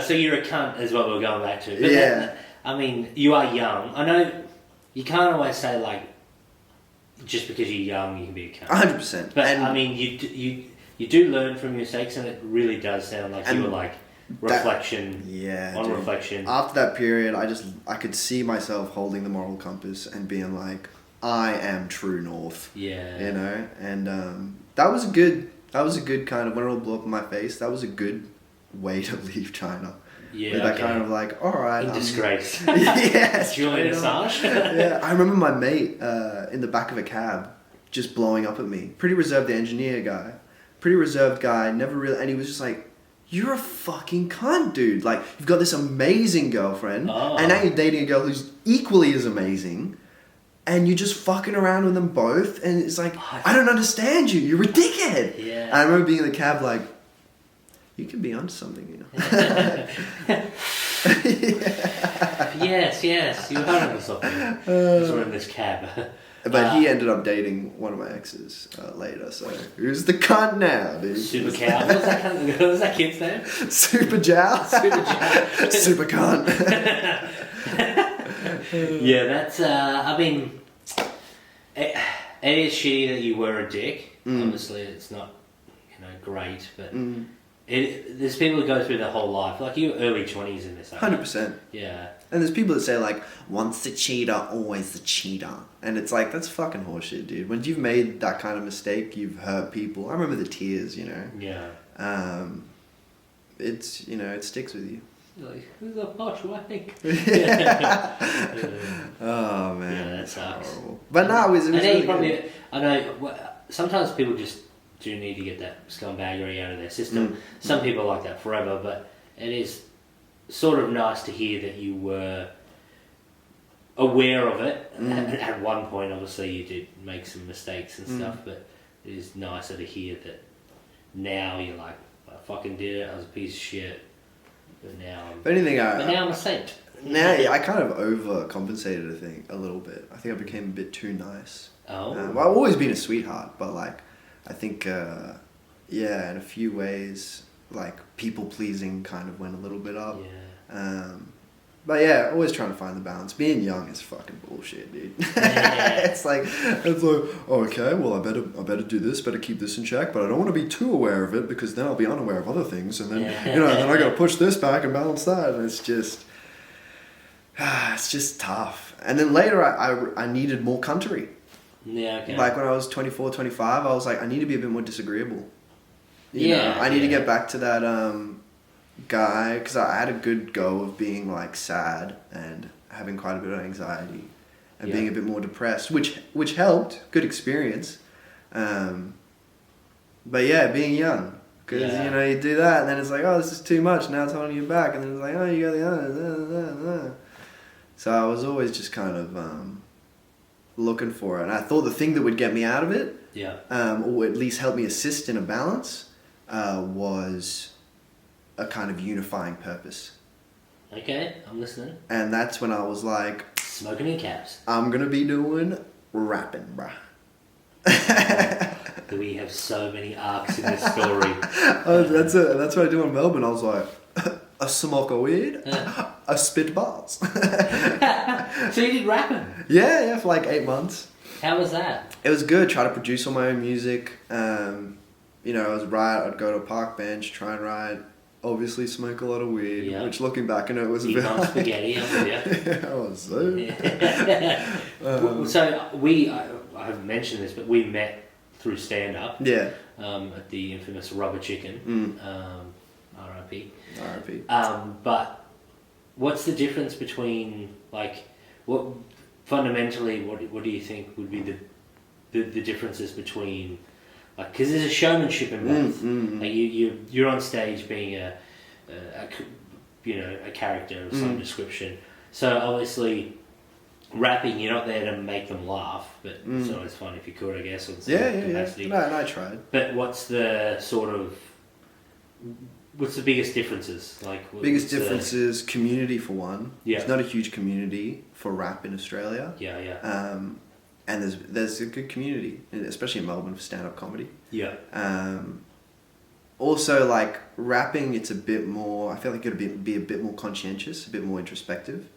So you're a cunt is what we're going back to. But yeah. I mean, you are young. I know you can't always say like, just because you're young you can be a cunt. 100%. But I mean, you do learn from your mistakes, and it really does sound like you were like... reflection. Reflection. After that period, I could see myself holding the moral compass and being like, I am true north. Yeah. You know, and that was a good kind of, when it all blew up in my face, that was a good way to leave China. Yeah. With that kind of like, all right. In disgrace. Yes. Julian Assange. Yeah, I remember my mate in the back of a cab just blowing up at me. Pretty reserved engineer guy. Pretty reserved guy, never really, and he was just like, you're a fucking cunt, dude. Like, you've got this amazing girlfriend, and now you're dating a girl who's equally as amazing, and you're just fucking around with them both, and it's like, I don't understand you. You're a dickhead. Yeah. And I remember being in the cab like, you could be onto something, you know. Yes, you are onto something. Just in this cab. But he ended up dating one of my exes later, so who's the cunt now, dude? Super cow. What was that kid's name? Super Jow? Super Jow. Super cunt. Yeah, that's, I mean, it is shitty that you were a dick. Obviously, it's not, great, but there's people who go through their whole life, like you early 20s in this. 100%. Yeah. And there's people that say like, once the cheater, always the cheater. And it's like, that's fucking horseshit, dude. When you've made that kind of mistake, you've hurt people. I remember the tears, Yeah. It's, it sticks with you. You're like, who's the posh wank? Oh, man. Yeah, that sucks. Horrible. But no, it was really good. I know, sometimes people just do need to get that scumbaggery out of their system. Some people are like that forever, but it is sort of nice to hear that you were aware of it. At one point, obviously, you did make some mistakes and stuff, but it is nicer to hear that now you're like, I fucking did it, I was a piece of shit, but now I'm a saint. Now, yeah, I kind of overcompensated, I think, a little bit. I think I became a bit too nice. Oh. Well, I've always been a sweetheart, but like, I think, in a few ways, like, people-pleasing kind of went a little bit up. Yeah. But yeah, always trying to find the balance. Being young is fucking bullshit, dude. Yeah. it's like, oh, okay, well, I better do this, better keep this in check, but I don't want to be too aware of it because then I'll be unaware of other things, and then, then I got to push this back and balance that, and it's just tough. And then later, I needed more country. Yeah, okay. Like when I was 24, 25, I was like, I need to be a bit more disagreeable. I need to get back to that guy, because I had a good go of being like sad and having quite a bit of anxiety and being a bit more depressed, which helped. Good experience. But yeah, being young. Because, Yeah. you know, you do that and then it's like, oh, this is too much. Now it's holding you back. And then it's like, oh, you got the other. So I was always just kind of looking for it. And I thought the thing that would get me out of it, Yeah. or at least help me assist in a balance, was a kind of unifying purpose. Okay, I'm listening. And that's when I was like, Smoking in caps. I'm going to be doing rapping, bruh. Do we have so many arcs in this story? That's what I do in Melbourne. I was like, I smoke a weed, I spit bars. So you did rapping? Yeah, for like 8 months. How was that? It was good. Try to produce all my own music. You know, I was I'd go to a park bench, try and write. Obviously, smoke a lot of weed. Yeah. Which, looking back on it, was a Eat bit. on spaghetti, I was so. So I haven't mentioned this, but we met through stand up. Yeah. At the infamous Rubber Chicken. R.I.P. R.I.P. But what's the difference between what fundamentally? What do you think would be the differences between because there's a showmanship in both. Like you're on stage being a character of some description. So obviously, rapping, you're not there to make them laugh, but it's always fun if you could, I guess. Or capacity. Yeah. No, I tried. But what's the biggest differences? Biggest difference is community for one. Yeah. There's not a huge community for rap in Australia. Yeah. And there's a good community, especially in Melbourne, for stand-up comedy. Yeah. Also, like, rapping, it's a bit more, I feel like it'd be a bit more conscientious, a bit more introspective.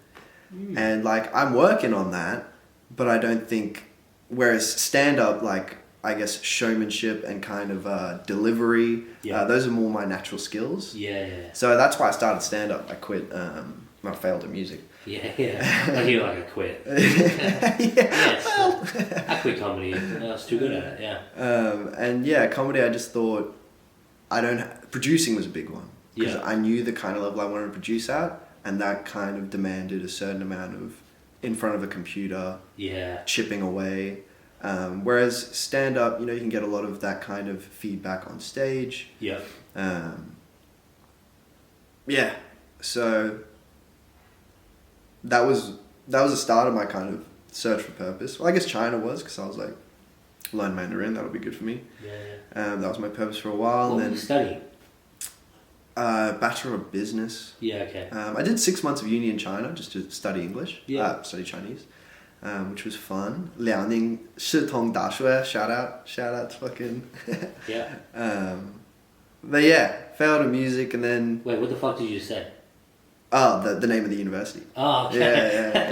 And, like, I'm working on that, but I don't think, whereas stand-up, like, I guess showmanship and kind of delivery, those are more my natural skills. Yeah. So that's why I started stand-up. I quit, I failed at music. Yeah. I feel like I quit. I quit comedy. I was too good at it. Yeah. And yeah, comedy. I just thought producing was a big one because I knew the kind of level I wanted to produce at, and that kind of demanded a certain amount of in front of a computer. Yeah. Chipping away. Whereas stand up, you know, you can get a lot of that kind of feedback on stage. Yeah. Yeah. So that was the start of my kind of search for purpose. Well, I guess China was, because I was like, learn Mandarin, that'll be good for me. Yeah. That was my purpose for a while. What and then were you studying? Bachelor of Business. Yeah, okay. I did 6 months of uni in China just to study English. Yeah. Study Chinese. Which was fun. Liaoning Shitong Dashue, shout out to fucking. Yeah. But yeah, failed at music and then. Wait, what the fuck did you say? Oh, the name of the university. Oh, okay. Yeah.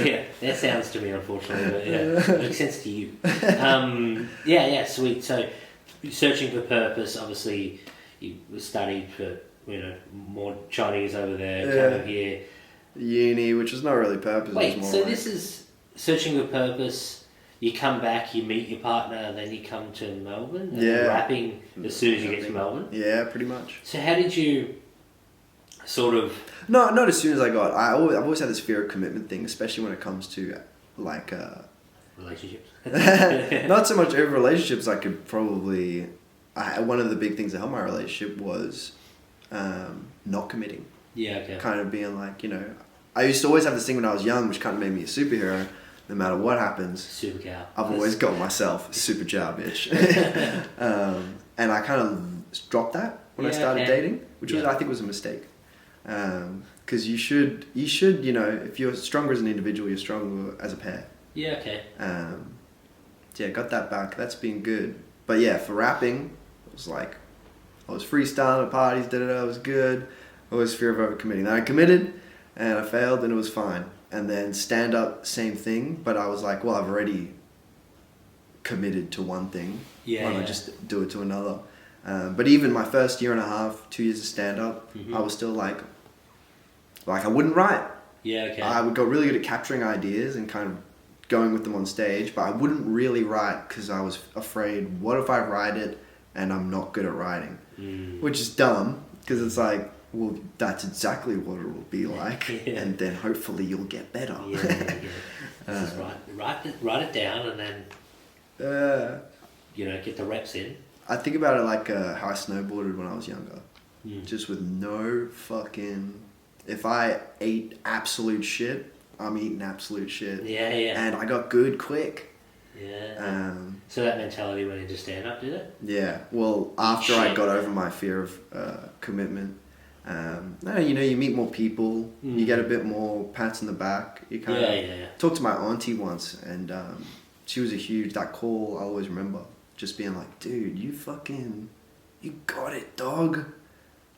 Yeah, that sounds to me, unfortunately, but yeah, it makes sense to you. Yeah, sweet. So, searching for purpose, obviously, you studied for, more Chinese over there, come here. Uni, which was not really purpose. Wait, it was more so like... this is searching for purpose. You come back, you meet your partner, then you come to Melbourne. And rapping as soon as you get to Melbourne. Yeah, pretty much. So how did you sort of? No, not as soon as I got. I've always had this fear of commitment thing, especially when it comes to like Relationships. Not so much over relationships. I could probably. One of the big things that helped my relationship was not committing. Yeah, okay. Kind of being like, I used to always have this thing when I was young, which kind of made me a superhero. No matter what happens, Super cow. I've always got myself super jar bitch. And I kind of dropped that when I started dating, which I think was a mistake. Because you should, if you're stronger as an individual, you're stronger as a pair. Yeah, okay. Got that back. That's been good. But yeah, for rapping, it was like, I was freestyling at parties, it was good. Always fear of overcommitting. Then I committed, and I failed, and it was fine. And then stand up, same thing. But I was like, well, I've already committed to one thing. Yeah. Why don't I just do it to another? But even my first year and a half, 2 years of stand up, I was still like I wouldn't write. Yeah, okay. I would got really good at capturing ideas and kind of going with them on stage, but I wouldn't really write because I was afraid, what if I write it and I'm not good at writing? Which is dumb, because it's like, well, that's exactly what it will be like, and then hopefully you'll get better. Yeah. Just write it down, and then get the reps in. I think about it like how I snowboarded when I was younger. Mm. Just with no fucking... If I ate absolute shit, I'm eating absolute shit. Yeah, yeah. And I got good quick. Yeah. So that mentality went into stand-up, did it? Yeah. Well, after I got over my fear of commitment, you meet more people. You get a bit more pats on the back. You kind of talked to my auntie once, and she was that call I always remember. Just being like, dude, you got it, dog.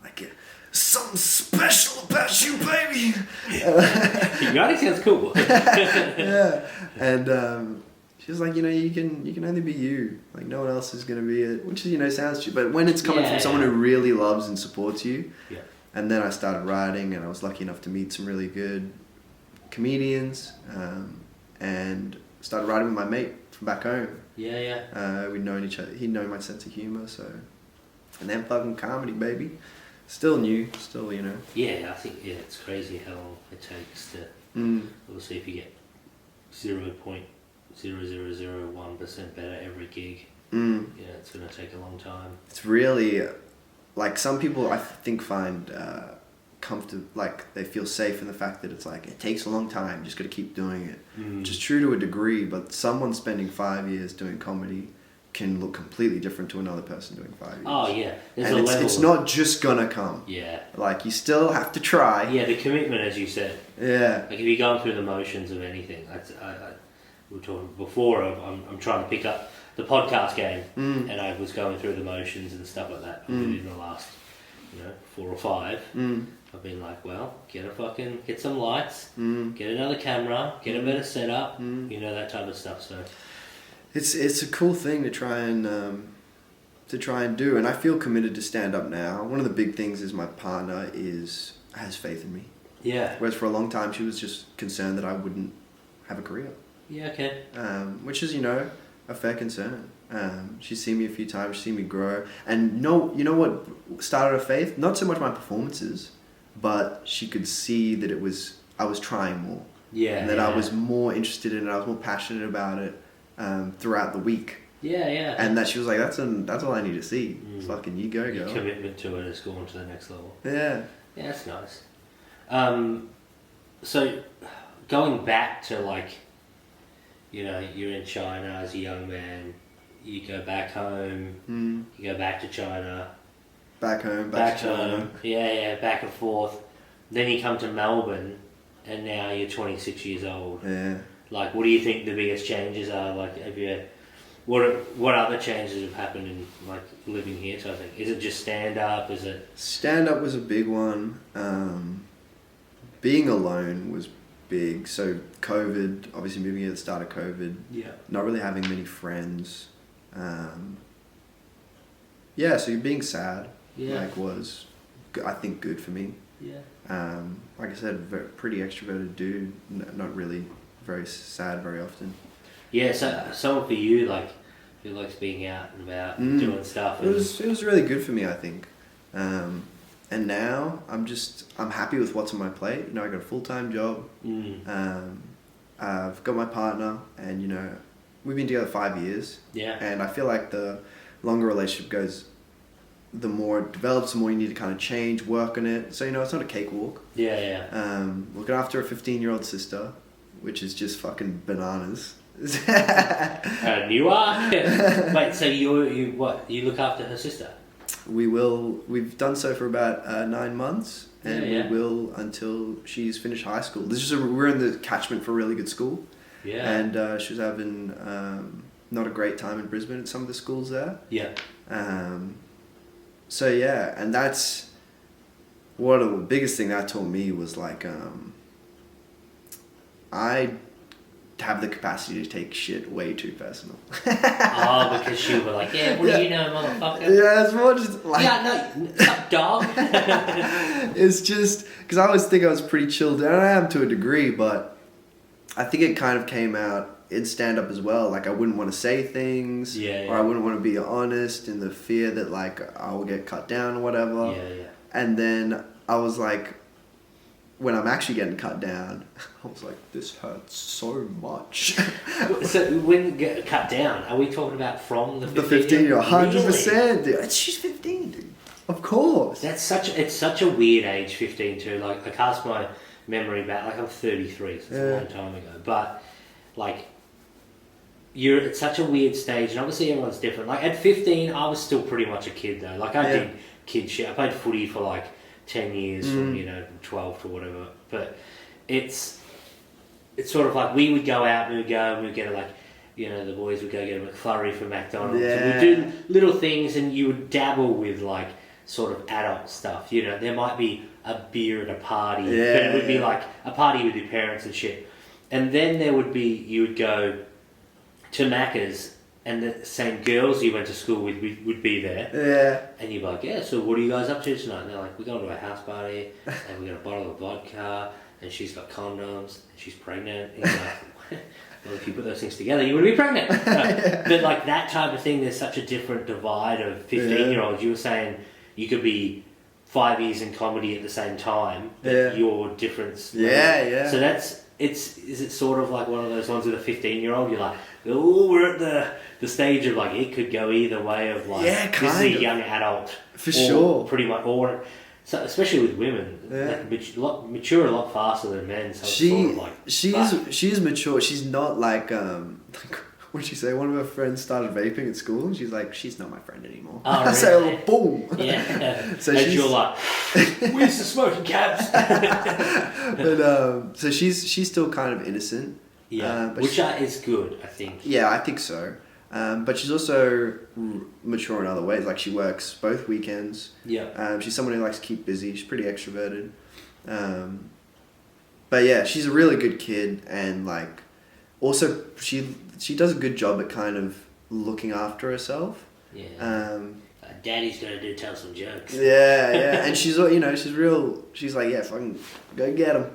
Like, something special about you, baby. You got it, sounds cool. Yeah. And she was like, you can only be you. Like, no one else is going to be it. Which is, sounds true. But when it's coming from someone who really loves and supports you. Yeah. And then I started writing, and I was lucky enough to meet some really good comedians, and started writing with my mate from back home. Yeah, yeah. We'd known each other. He'd known my sense of humor, so... And then fucking comedy, baby. Still new, Yeah, I think, it's crazy how long it takes to... Obviously, if you get 0.0001% better every gig, it's going to take a long time. It's really... Like, some people, I think, find comfortable... Like, they feel safe in the fact that it's like, it takes a long time, you just got to keep doing it. Which is true to a degree, but someone spending 5 years doing comedy can look completely different to another person doing 5 years. Oh, yeah. And it's not just gonna come. Yeah. Like, you still have to try. Yeah, the commitment, as you said. Yeah. Like, if you're going through the motions of anything, we were talking before, I'm trying to pick up the podcast game, and I was going through the motions and stuff like that. In the last, 4 or 5, I've been like, well, get some lights, get another camera, get a better setup, that type of stuff. So it's a cool thing to try and do, and I feel committed to stand up now. One of the big things is my partner has faith in me. Yeah. Whereas for a long time she was just concerned that I wouldn't have a career. Yeah. Okay. Which is a fair concern. She's seen me a few times, she's seen me grow, and you know what started her faith? Not so much my performances, but she could see that I was trying more. Yeah. And that I was more interested in it, I was more passionate about it throughout the week. Yeah, yeah. And that she was like, that's all I need to see. Fucking you go, Your girl. commitment to it has gone to the next level. Yeah. Yeah, that's nice. So going back to you're in China as a young man, you go back home, you go back to China. Back home, back to China. Yeah, back and forth. Then you come to Melbourne, and now you're 26 years old. Yeah. Like, what do you think the biggest changes are? Like, what other changes have happened in, like, living here, so I think? Is it just stand-up? Is it... Stand-up was a big one. Being alone was big. So COVID, obviously moving here at the start of COVID. Yeah. Not really having many friends. Yeah, so being sad was, I think, good for me. Yeah. Like I said, pretty extroverted dude, not really very sad very often. Yeah, so someone for you, who likes being out and about and doing stuff. It was really good for me, I think. And now I'm happy with what's on my plate. I got a full-time job. I've got my partner, and we've been together 5 years. Yeah. And I feel like the longer a relationship goes, the more it develops, the more you need to kind of change, work on it. So it's not a cakewalk. Yeah. Looking after a 15-year-old sister, which is just fucking bananas. You are? Wait, so you look after her sister? We've done so for about 9 months, and we will until she's finished high school. We're in the catchment for a really good school. Yeah. And she was having not a great time in Brisbane at some of the schools there. Yeah. So yeah, and that's one of the biggest thing that taught me was I have the capacity to take shit way too personal. Because she was like, yeah, what do you know, motherfucker? Yeah, it's more just sup, dog. It's just because I always think I was pretty chilled, and I am to a degree, but I think it kind of came out in stand-up as well. Like, I wouldn't want to say things, or I wouldn't want to be honest in the fear that I will get cut down or whatever. Yeah. And then I was like, when I'm actually getting cut down, I was like, this hurts so much. So when you get cut down, are we talking about from the 15? The 15-year-old, 100%, Really? dude. She's 15, dude. Of course. It's such a weird age, 15 too. Like, I cast my memory back, like I'm 33, so it's a long time ago. But, like, you're at such a weird stage, and obviously everyone's different. Like, at 15, I was still pretty much a kid, though. Like, I did kid shit. I played footy for, like, 10 years from, 12 to whatever. But it's sort of like we would go out, we would get like, the boys would go get a McFlurry from McDonald's. Yeah. And we'd do little things, and you would dabble with, like, sort of adult stuff. There might be a beer at a party, but it would be like a party with your parents and shit. And then there would be, you would go to Macca's, and the same girls you went to school with would be there. Yeah. And you'd be like, so what are you guys up to tonight? And they're like, we're going to a house party, and we got a bottle of vodka, and she's got condoms, and she's pregnant. And you're like, well, if you put those things together, you would be pregnant. No. But like that type of thing, there's such a different divide of 15-year-olds. You were saying you could be 5 years in comedy at the same time, but your difference. Yeah. So is it sort of like one of those ones with a 15-year-old? You're like, oh, we're at the stage of like it could go either way of like this is a young adult for sure, pretty much, or so especially with women, like, mature a lot faster than men. So she's mature. She's not like what'd she say? One of her friends started vaping at school, and she's like, she's not my friend anymore. Oh, really? So boom. Yeah. So you're like, we used to smoke in cabs. But so she's still kind of innocent. Yeah, which is good, I think. Yeah, I think so. But she's also mature in other ways. Like, she works both weekends. Yeah. She's someone who likes to keep busy. She's pretty extroverted. But yeah, she's a really good kid, and like, also she does a good job at kind of looking after herself. Yeah. Daddy's gonna tell some jokes. Yeah, and she's she's like, yeah, fucking go get him.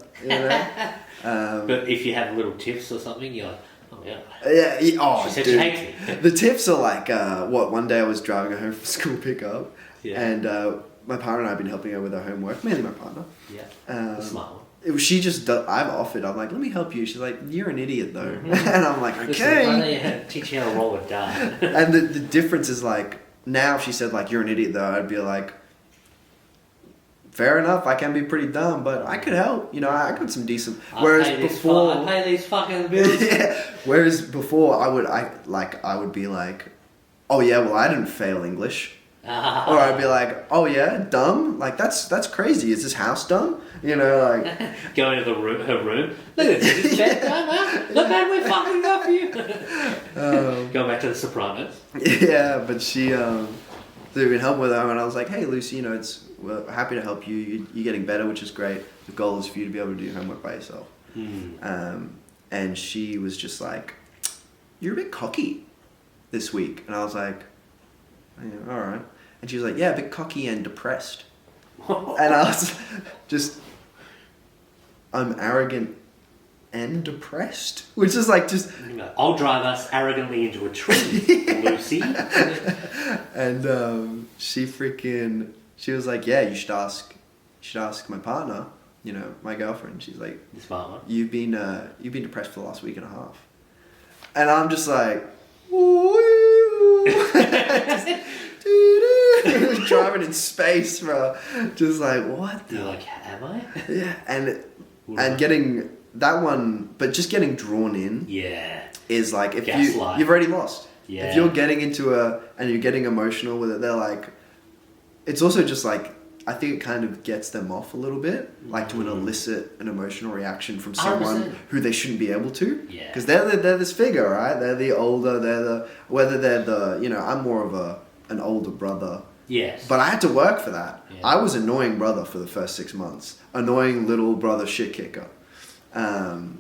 But if you have little tips or something, you're like, oh yeah. Yeah. Oh, she said dude. she hates me. The tips are like, one day I was driving her home from school pickup, and my partner and I have been helping her with her homework, mainly my partner. Yeah. Smart one. She just, I've offered, I'm like, let me help you. She's like, you're an idiot though. And I'm like, okay. Listen, teach you how to roll a dart. And the difference is like, now if she said like, you're an idiot though, I'd be like, fair enough, I can be pretty dumb, but I could help. I got some decent. Whereas before, I pay these fucking bills. Whereas before, I would be like, oh yeah, well I didn't fail English. Or I'd be like, oh yeah, dumb? Like that's crazy. Is this house dumb? Like go into her room. Look at this, it's bedtime, huh? Look how we fucking got for you. Go back to The Sopranos. Yeah, but she they've been helping with her, and I was like, hey Lucy, we're happy to help you. You're getting better, which is great. The goal is for you to be able to do your homework by yourself. And she was just like, you're a bit cocky this week. And I was like, yeah, all right. And she was like, yeah, a bit cocky and depressed. And I was just, I'm arrogant and depressed, which is like just... I'll drive us arrogantly into a tree, Lucy. And she was like, yeah, you should ask my partner, my girlfriend. She's like, the smart one. You've been depressed for the last week and a half. And I'm just like, woo. Just driving in space, bro. Just like, what? You're like, am I? Yeah, and getting that one, but just getting drawn in. Yeah. Is like, if you've already lost. Yeah. If you're getting into and you're getting emotional with it, they're like, it's also just like, I think it kind of gets them off a little bit, like to elicit an emotional reaction from someone 100%. Who they shouldn't be able to. Yeah. Because they're this figure, right? They're the older, whether they're I'm more of an older brother. Yes. But I had to work for that. Yeah. I was annoying brother for the first 6 months. Annoying little brother shit kicker. And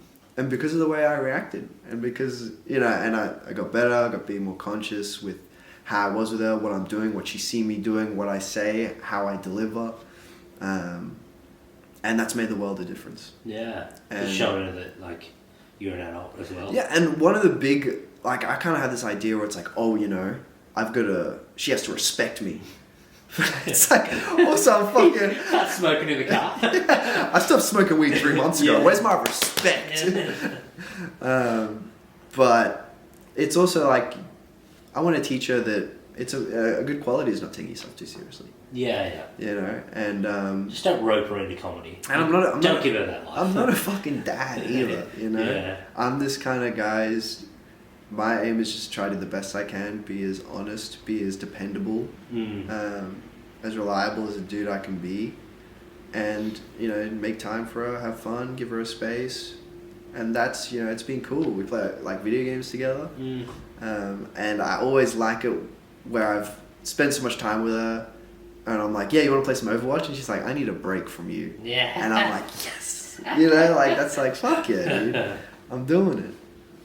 because of the way I reacted. And because, and I got better, I got being more conscious with how I was with her, what I'm doing, what she see me doing, what I say, how I deliver. And that's made the world a difference. Yeah. And showing her that, like, you're an adult as well. Yeah, and one of the big, like, I kind of had this idea where it's like, oh, she has to respect me. It's like, also I'm fucking... Start smoking in the car. I stopped smoking weed 3 months ago. Yeah. Where's my respect? But it's also like, I want to teach her that it's a good quality is not taking yourself too seriously. Yeah. You know, and just don't rope her into comedy. and don't give her that life. I'm not a fucking dad either. You know, Yeah. I'm this kind of guy. My aim is just try to do the best I can, be as honest, be as dependable, as reliable as a dude I can be, and you know, make time for her, have fun, give her a space, and that's, you know, it's been cool. We play like video games together, and I always like it where I've spent so much time with her, and I'm like, yeah, you want to play some Overwatch? And she's like, I need a break from you. Yeah. And I'm like, yes, you know, like that's like fuck yeah, dude. I'm doing it.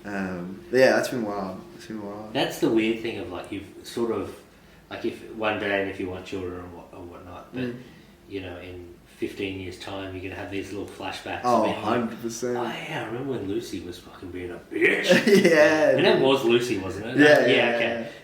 But yeah, that's been wild. It's been wild. That's the weird thing of like, you've sort of like, if one day, and if you want children or whatnot, but you know, in 15 years time, you're gonna have these little flashbacks. Oh, of being 100%. Like, oh yeah, I remember when Lucy was fucking being a bitch. Yeah. And that was Lucy, wasn't it?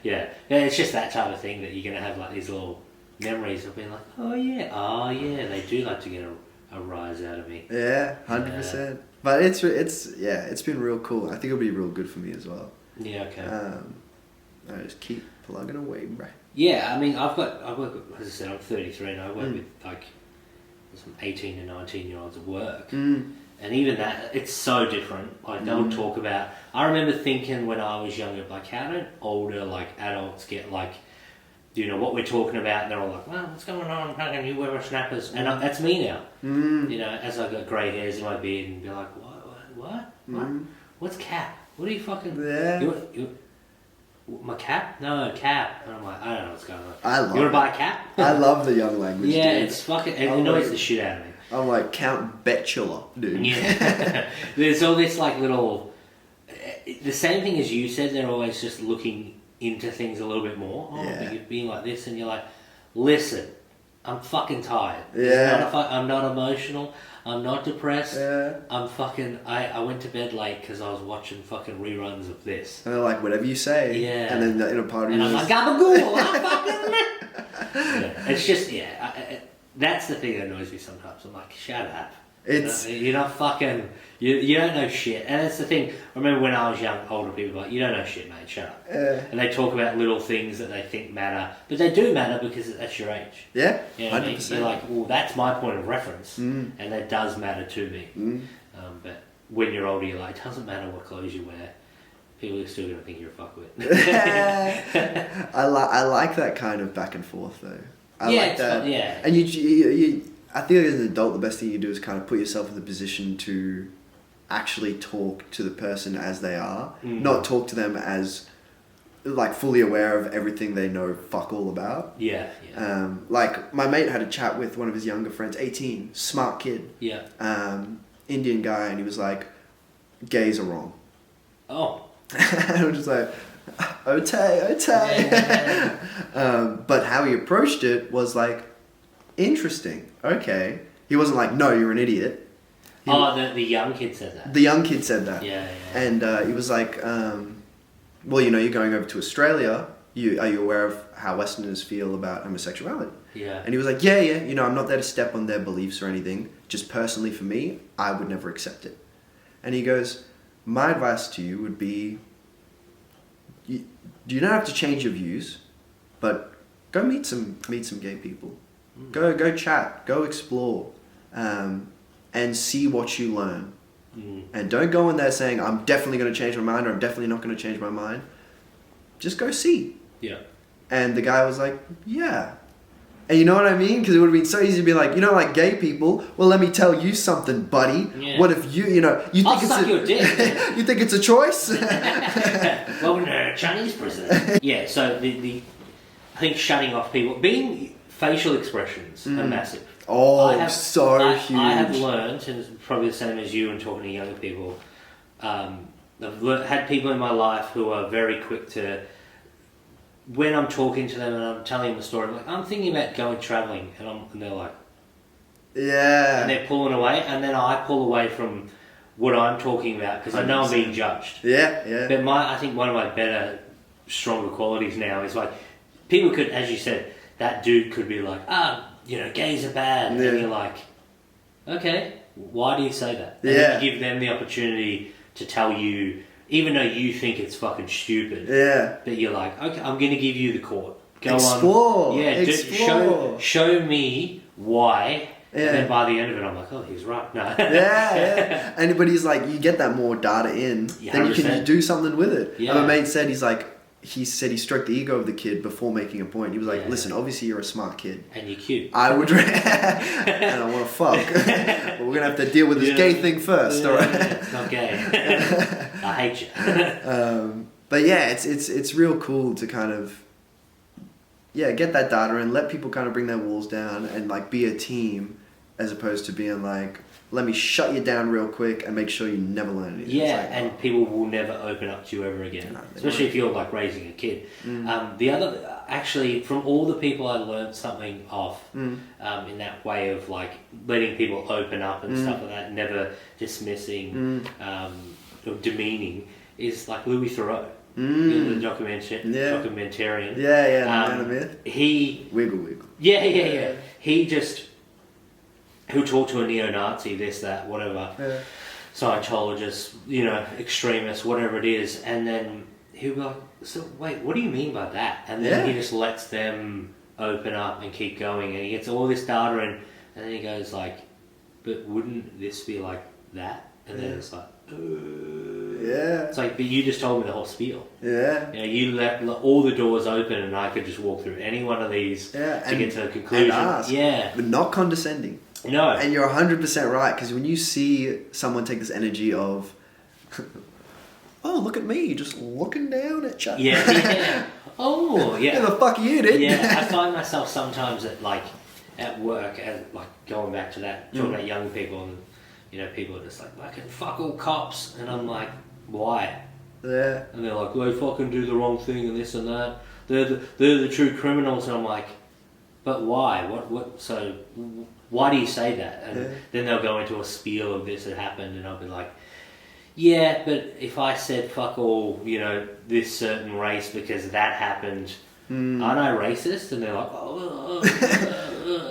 Yeah. It's just that type of thing that you're gonna have like these little memories of being like, oh yeah, they do like to get a rise out of me. Yeah, 100%. But it's been real cool. I think it'll be real good for me as well. Yeah, okay. I just keep plugging away, bro. Yeah, I mean, I work, as I said, I'm 33 and I work with like some 18 and 19 year olds at work. And even that, it's so different. Like they'll talk about, I remember thinking when I was younger, like how don't older like adults get like, you know, what we're talking about, and they're all like, well, what's going on? How can you wear snappers? And that's me now. You know, as I got grey hairs in my beard and be like, what? What's cap? What are you fucking... Yeah. You my cap? No, cap. And I'm like, I don't know what's going on. I love You want to buy a cap? I love the young language, yeah, dude. it's fucking... It annoys the shit out of me. I'm like Count Betula, dude. Yeah. There's all this like little... The same thing as you said, they're always just looking into things a little bit more. Oh, Yeah. but you're being like this, and you're like, listen, I'm fucking tired. Yeah. I'm not emotional. I'm not depressed. Yeah. I'm fucking... I went to bed late because I was watching fucking reruns of this. And they're like, whatever you say. Yeah. And then in a party... And I'm like, gabagool, I'm fucking... Yeah. It's just, that's the thing that annoys me sometimes. I'm like, shut up. It's... You're not fucking... You don't know shit. And that's the thing. I remember when I was young, older people were like, you don't know shit, mate, shut up. And they talk about little things that they think matter. But they do matter because that's your age. Yeah, You know 100%. what I mean? You're like, well, that's my point of reference. And that does matter to me. But when you're older, you're like, it doesn't matter what clothes you wear. People are still going to think you're a fuckwit. I like that kind of back and forth, though. I Yeah, like it's that. fun, yeah. And you, I think as an adult, the best thing you do is kind of put yourself in the position to actually talk to the person as they are, not talk to them as like fully aware of everything they know fuck all about. Yeah. Like my mate had a chat with one of his younger friends, 18, smart kid, Indian guy, and he was like, gays are wrong. Oh. And I'm just like, okay. But how he approached it was like, interesting, okay. He wasn't like, no, you're an idiot. The young kid said that. The young kid said that. Yeah. And he was like, well, you know, you're going over to Australia. Are you aware of how Westerners feel about homosexuality? Yeah. And he was like, yeah. You know, I'm not there to step on their beliefs or anything. Just personally for me, I would never accept it. And he goes, my advice to you would be, you don't have to change your views, but go meet some gay people. Go chat, go explore, and see what you learn. And don't go in there saying, I'm definitely going to change my mind, or I'm definitely not going to change my mind. Just go see. Yeah. And the guy was like, yeah. And you know what I mean? Because it would have been so easy to be like, you know, like gay people, well, let me tell you something, buddy. Yeah. What if you know, you think I'll suck your dick. You think it's a choice? Well, no, Chinese president. Yeah, so I think shutting off people, being facial expressions are massive. Oh, huge. I have learned, and it's probably the same as you and talking to younger people, I've had people in my life who are very quick to, when I'm talking to them and I'm telling them a story, I'm like, I'm thinking about going travelling, and they're like, yeah. And they're pulling away, and then I pull away from what I'm talking about, because I know I'm being judged. Yeah. But I think one of my better, stronger qualities now is like, people could, as you said, that dude could be like, gays are bad. Yeah. And you're like, okay, why do you say that? And Yeah. then you give them the opportunity to tell you, even though you think it's fucking stupid. Yeah. But you're like, okay, I'm going to give you the court. Go Explore. on. Yeah, Explore. show me why. Yeah. And then by the end of it, I'm like, oh, he's right. No. Yeah. And but he's like, you get that more data in, Yeah, then you can 100%. do something with it. Yeah. And my mate said, he stroked the ego of the kid before making a point. He was like, listen, obviously you're a smart kid. And you're cute. I would, and I want to fuck. But we're gonna have to deal with this gay thing first, all right? It's not gay. I hate you. But yeah, it's real cool to kind of get that data and let people kind of bring their walls down and like be a team, as opposed to being like, let me shut you down real quick and make sure you never learn anything. Yeah, like, and people will never open up to you ever again, No, especially if you're like raising a kid. The other, actually, from all the people I learned something off in that way of like letting people open up and stuff like that, never dismissing or demeaning, is like Louis Theroux, the documentarian. Yeah, the man of myth. He Wiggle. Yeah. He'll talk to a neo-Nazi, this, that, whatever, Scientologist, extremist, whatever it is, and then he'll be like, so wait, what do you mean by that? And then he just lets them open up and keep going, and he gets all this data in, and then he goes like, but wouldn't this be like that? And then it's like, it's like, but you just told me the whole spiel. Yeah. You let all the doors open, and I could just walk through any one of these to get to a conclusion. And ask, but not condescending. No. And you're 100% right, because when you see someone take this energy of, oh, look at me, just looking down at you. Yeah. Oh, yeah. Who the fuck are you, dude? Yeah, I find myself sometimes at work, and like going back to that, talking about young people, and people are just like, fucking fuck all cops, and I'm like, why? Yeah. And they're like, they fucking do the wrong thing and this and that. They're the true criminals, and I'm like, but why? What? So why do you say that? And then they'll go into a spiel of this had happened, and I'll be like, yeah, but if I said fuck all, this certain race because that happened, aren't I racist? And they're like,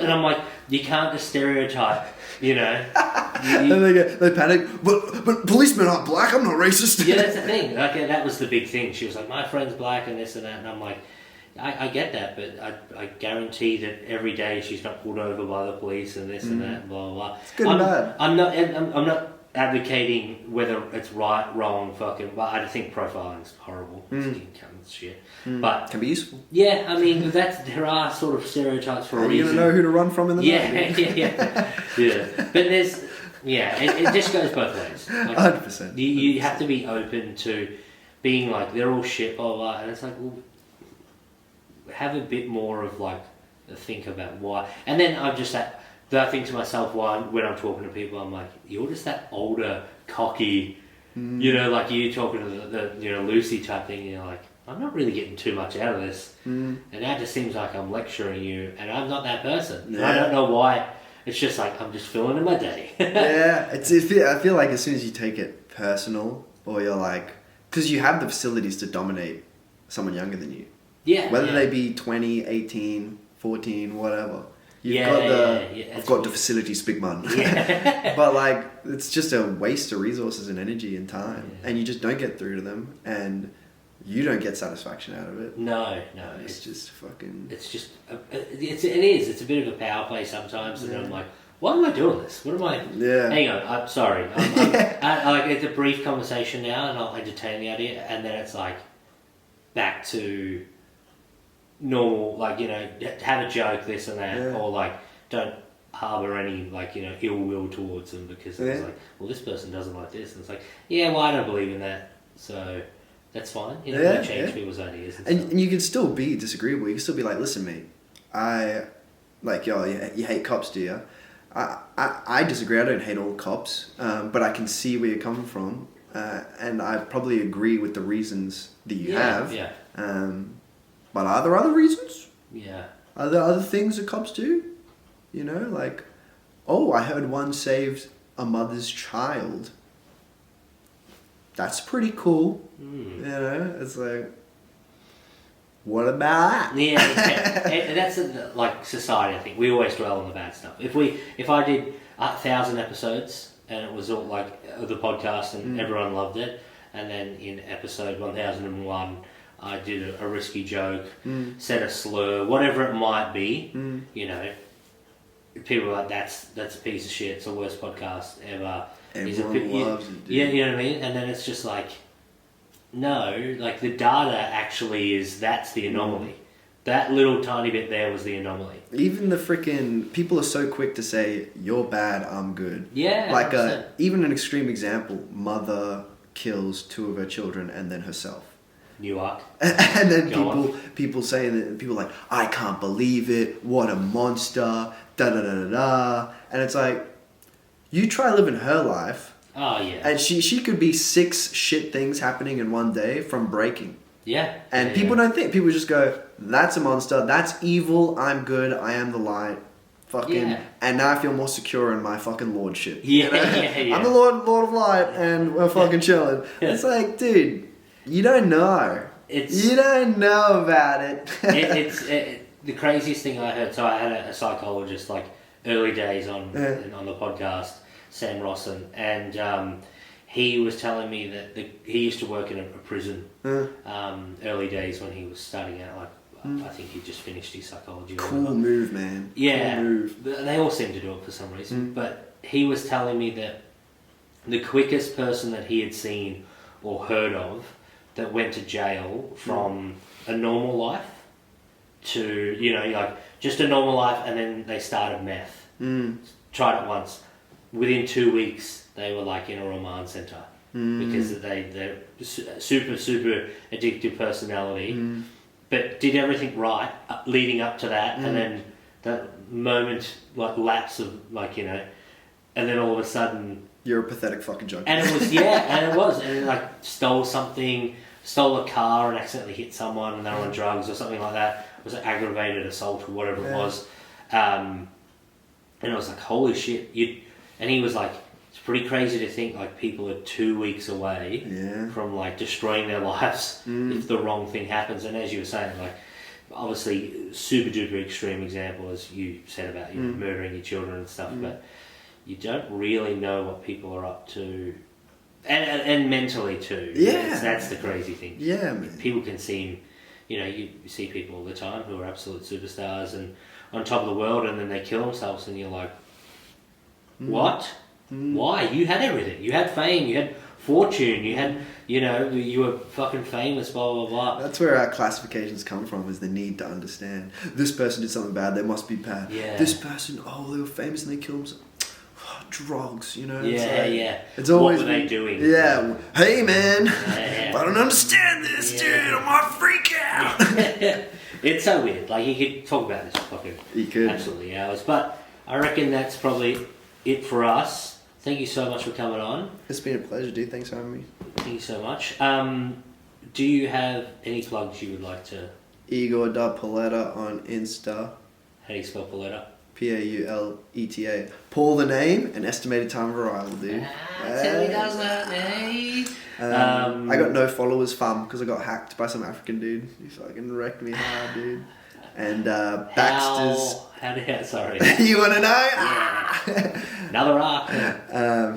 and I'm like, you can't just stereotype, And they panic, but policemen aren't black, I'm not racist. Yeah, that's the thing. Like, that was the big thing. She was like, my friend's black and this and that, and I'm like, I get that, but I guarantee that every day she's not pulled over by the police and this and that, and blah, blah, blah. It's good and bad. I'm not advocating whether it's right, wrong, fucking, but I think profiling's horrible. It's shit. But can be useful. Yeah, I mean, there are sort of stereotypes for a reason. You're gonna know who to run from in the night. Yeah. But there's, it just goes both ways. Like, 100%. You have to be open to being like, they're all shit, blah, blah, and it's like, well, have a bit more of like a think about why. And then I think to myself, when I'm talking to people, I'm like, you're just that older, cocky, like you talking to the Lucy type thing, and you're like, I'm not really getting too much out of this. And that just seems like I'm lecturing you, and I'm not that person. Yeah. I don't know why. It's just like, I'm just filling in my day. Yeah, I feel like as soon as you take it personal, or you're like, because you have the facilities to dominate someone younger than you. Yeah. Whether they be 20, 18, 14, whatever. I've got the facilities, big man. Yeah. But like, it's just a waste of resources and energy and time. And you just don't get through to them, and you don't get satisfaction out of it. No. It's just fucking... It's just... It's a bit of a power play sometimes, and I'm like, why am I doing this? What am I... Yeah. Hang on, I'm sorry. It's a brief conversation now, and I'll entertain the idea, and then it's like, back to normal, like, have a joke, this and that, or like, don't harbour any, like, ill will towards them, because it's like, well, this person doesn't like this, and it's like, well, I don't believe in that, so... That's fine. You change people's ideas. And you can still be disagreeable. You can still be like, listen, mate, you hate cops, do you? I disagree. I don't hate all cops, but I can see where you're coming from, and I probably agree with the reasons that you have. Yeah. But are there other reasons? Yeah. Are there other things that cops do? Like, oh, I heard one saved a mother's child. That's pretty cool. It's like... what about that? Yeah, and that's like society. I think we always dwell on the bad stuff. If I did 1,000 episodes and it was all like the podcast and everyone loved it, and then in episode 1001 I did a risky joke, said a slur, whatever it might be, you know, people are like, that's a piece of shit. It's the worst podcast ever. Everyone loves it, dude. Yeah, you know what I mean. And then it's just like, no, like the data actually is that's the anomaly. That little tiny bit there was the anomaly. Even the freaking people are so quick to say you're bad, I'm good. Yeah, like even an extreme example: mother kills 2 of her children and then herself. Newark. And then people saying that people are like, I can't believe it. What a monster. Da da da da da. And it's like, you try living her life. Oh yeah. And she could be 6 shit things happening in one day from breaking. Yeah. And people don't think. People just go, that's a monster. That's evil. I'm good. I am the light. Fucking. Yeah. And now I feel more secure in my fucking lordship. Yeah, you know? yeah. I'm the Lord of Light, and we're fucking chilling. Yeah. It's like, dude, you don't know. You don't know about it. It's the craziest thing I heard. So I had a psychologist like early days on the podcast, Sam Rosson, and he was telling me that he used to work in a prison early days when he was starting out. Like I think he just finished his psychology. Cool move, man. Yeah, cool move. They all seem to do it for some reason. But he was telling me that the quickest person that he had seen or heard of that went to jail from a normal life to, you know, like just a normal life, and then they started meth. Tried it once. Within 2 weeks, they were like in a remand centre because they're super addictive personality, but did everything right leading up to that, and then that moment, like lapse of like, you know, and then all of a sudden you're a pathetic fucking junkie. And it was and it like stole a car and accidentally hit someone and they were on drugs or something like that. It was an aggravated assault or whatever it was. And it was like, holy shit. And he was like, it's pretty crazy to think like people are 2 weeks away from like destroying their lives if the wrong thing happens. And as you were saying, like obviously super duper extreme example, as you said about, you know, murdering your children and stuff, but you don't really know what people are up to. And mentally too. Yeah. That's the crazy thing. Yeah, man. People can seem, you know, you see people all the time who are absolute superstars and on top of the world, and then they kill themselves and you're like, what? Why? You had everything. You had fame, you had fortune, you had, you know, you were fucking famous, blah, blah, blah. That's where our classifications come from, is the need to understand. This person did something bad, they must be bad. Yeah. This person, they were famous and they killed themselves. Drugs, you know. Yeah. It's always what were they doing? Yeah. Hey, man. Yeah. I don't understand this, dude. I might freak out. It's so weird. Like, you could talk about this fucking absolutely hours. But I reckon that's probably it for us. Thank you so much for coming on. It's been a pleasure, dude. Thanks for having me. Thank you so much. Do you have any plugs you would like to? Igor Pauleta on Insta. How do you spell Pauleta? Pauleta. Paul the name and estimated time of arrival, dude. Tell me does that, eh? I got no followers, fam, because I got hacked by some African dude. He fucking wrecked me hard, dude. And Baxter's. Sorry. You want to know? Yeah. Another rock.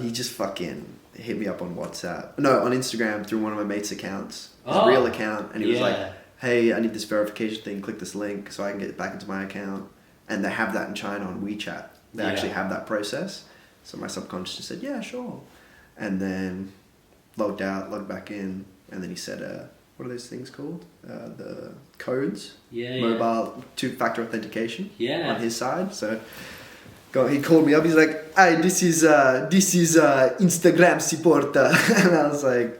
He just fucking hit me up on WhatsApp. No, on Instagram through one of my mate's accounts. His real account. And he was like, hey, I need this verification thing. Click this link so I can get it back into my account. And they have that in China on WeChat. They actually have that process. So my subconscious just said, yeah, sure. And then logged out, logged back in. And then he said, what are those things called? The codes. Mobile two-factor authentication on his side. So he called me up. He's like, hey, this is Instagram supporter. And I was like,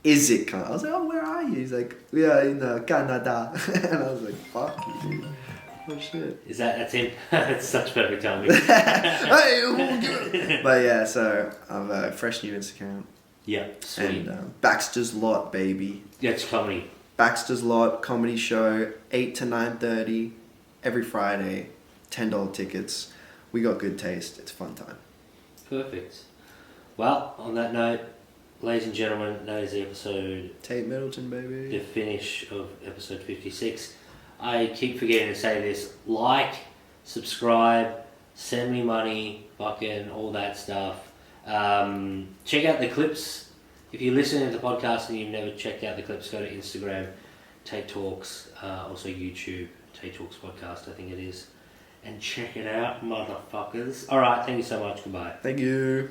is it? I was like, oh, where are you? He's like, we are in Canada. And I was like, fuck you, dude. Oh shit. That's him? That's such perfect timing. But yeah, so I have a fresh new Instagram. Yeah, sweet. And Baxter's Lot, baby. Yeah, it's comedy. Baxter's Lot comedy show, 8 to 9:30 every Friday. $10 tickets. We got good taste. It's a fun time. Perfect. Well, on that note, ladies and gentlemen, that is the episode, Tait Middleton, baby. the finish of episode 56. I keep forgetting to say this. Like, subscribe, send me money, fucking all that stuff. Check out the clips. If you're listening to the podcast and you've never checked out the clips, go to Instagram, Tait Talks, also YouTube, Tait Talks Podcast, I think it is. And check it out, motherfuckers. Alright, thank you so much. Goodbye. Thank you.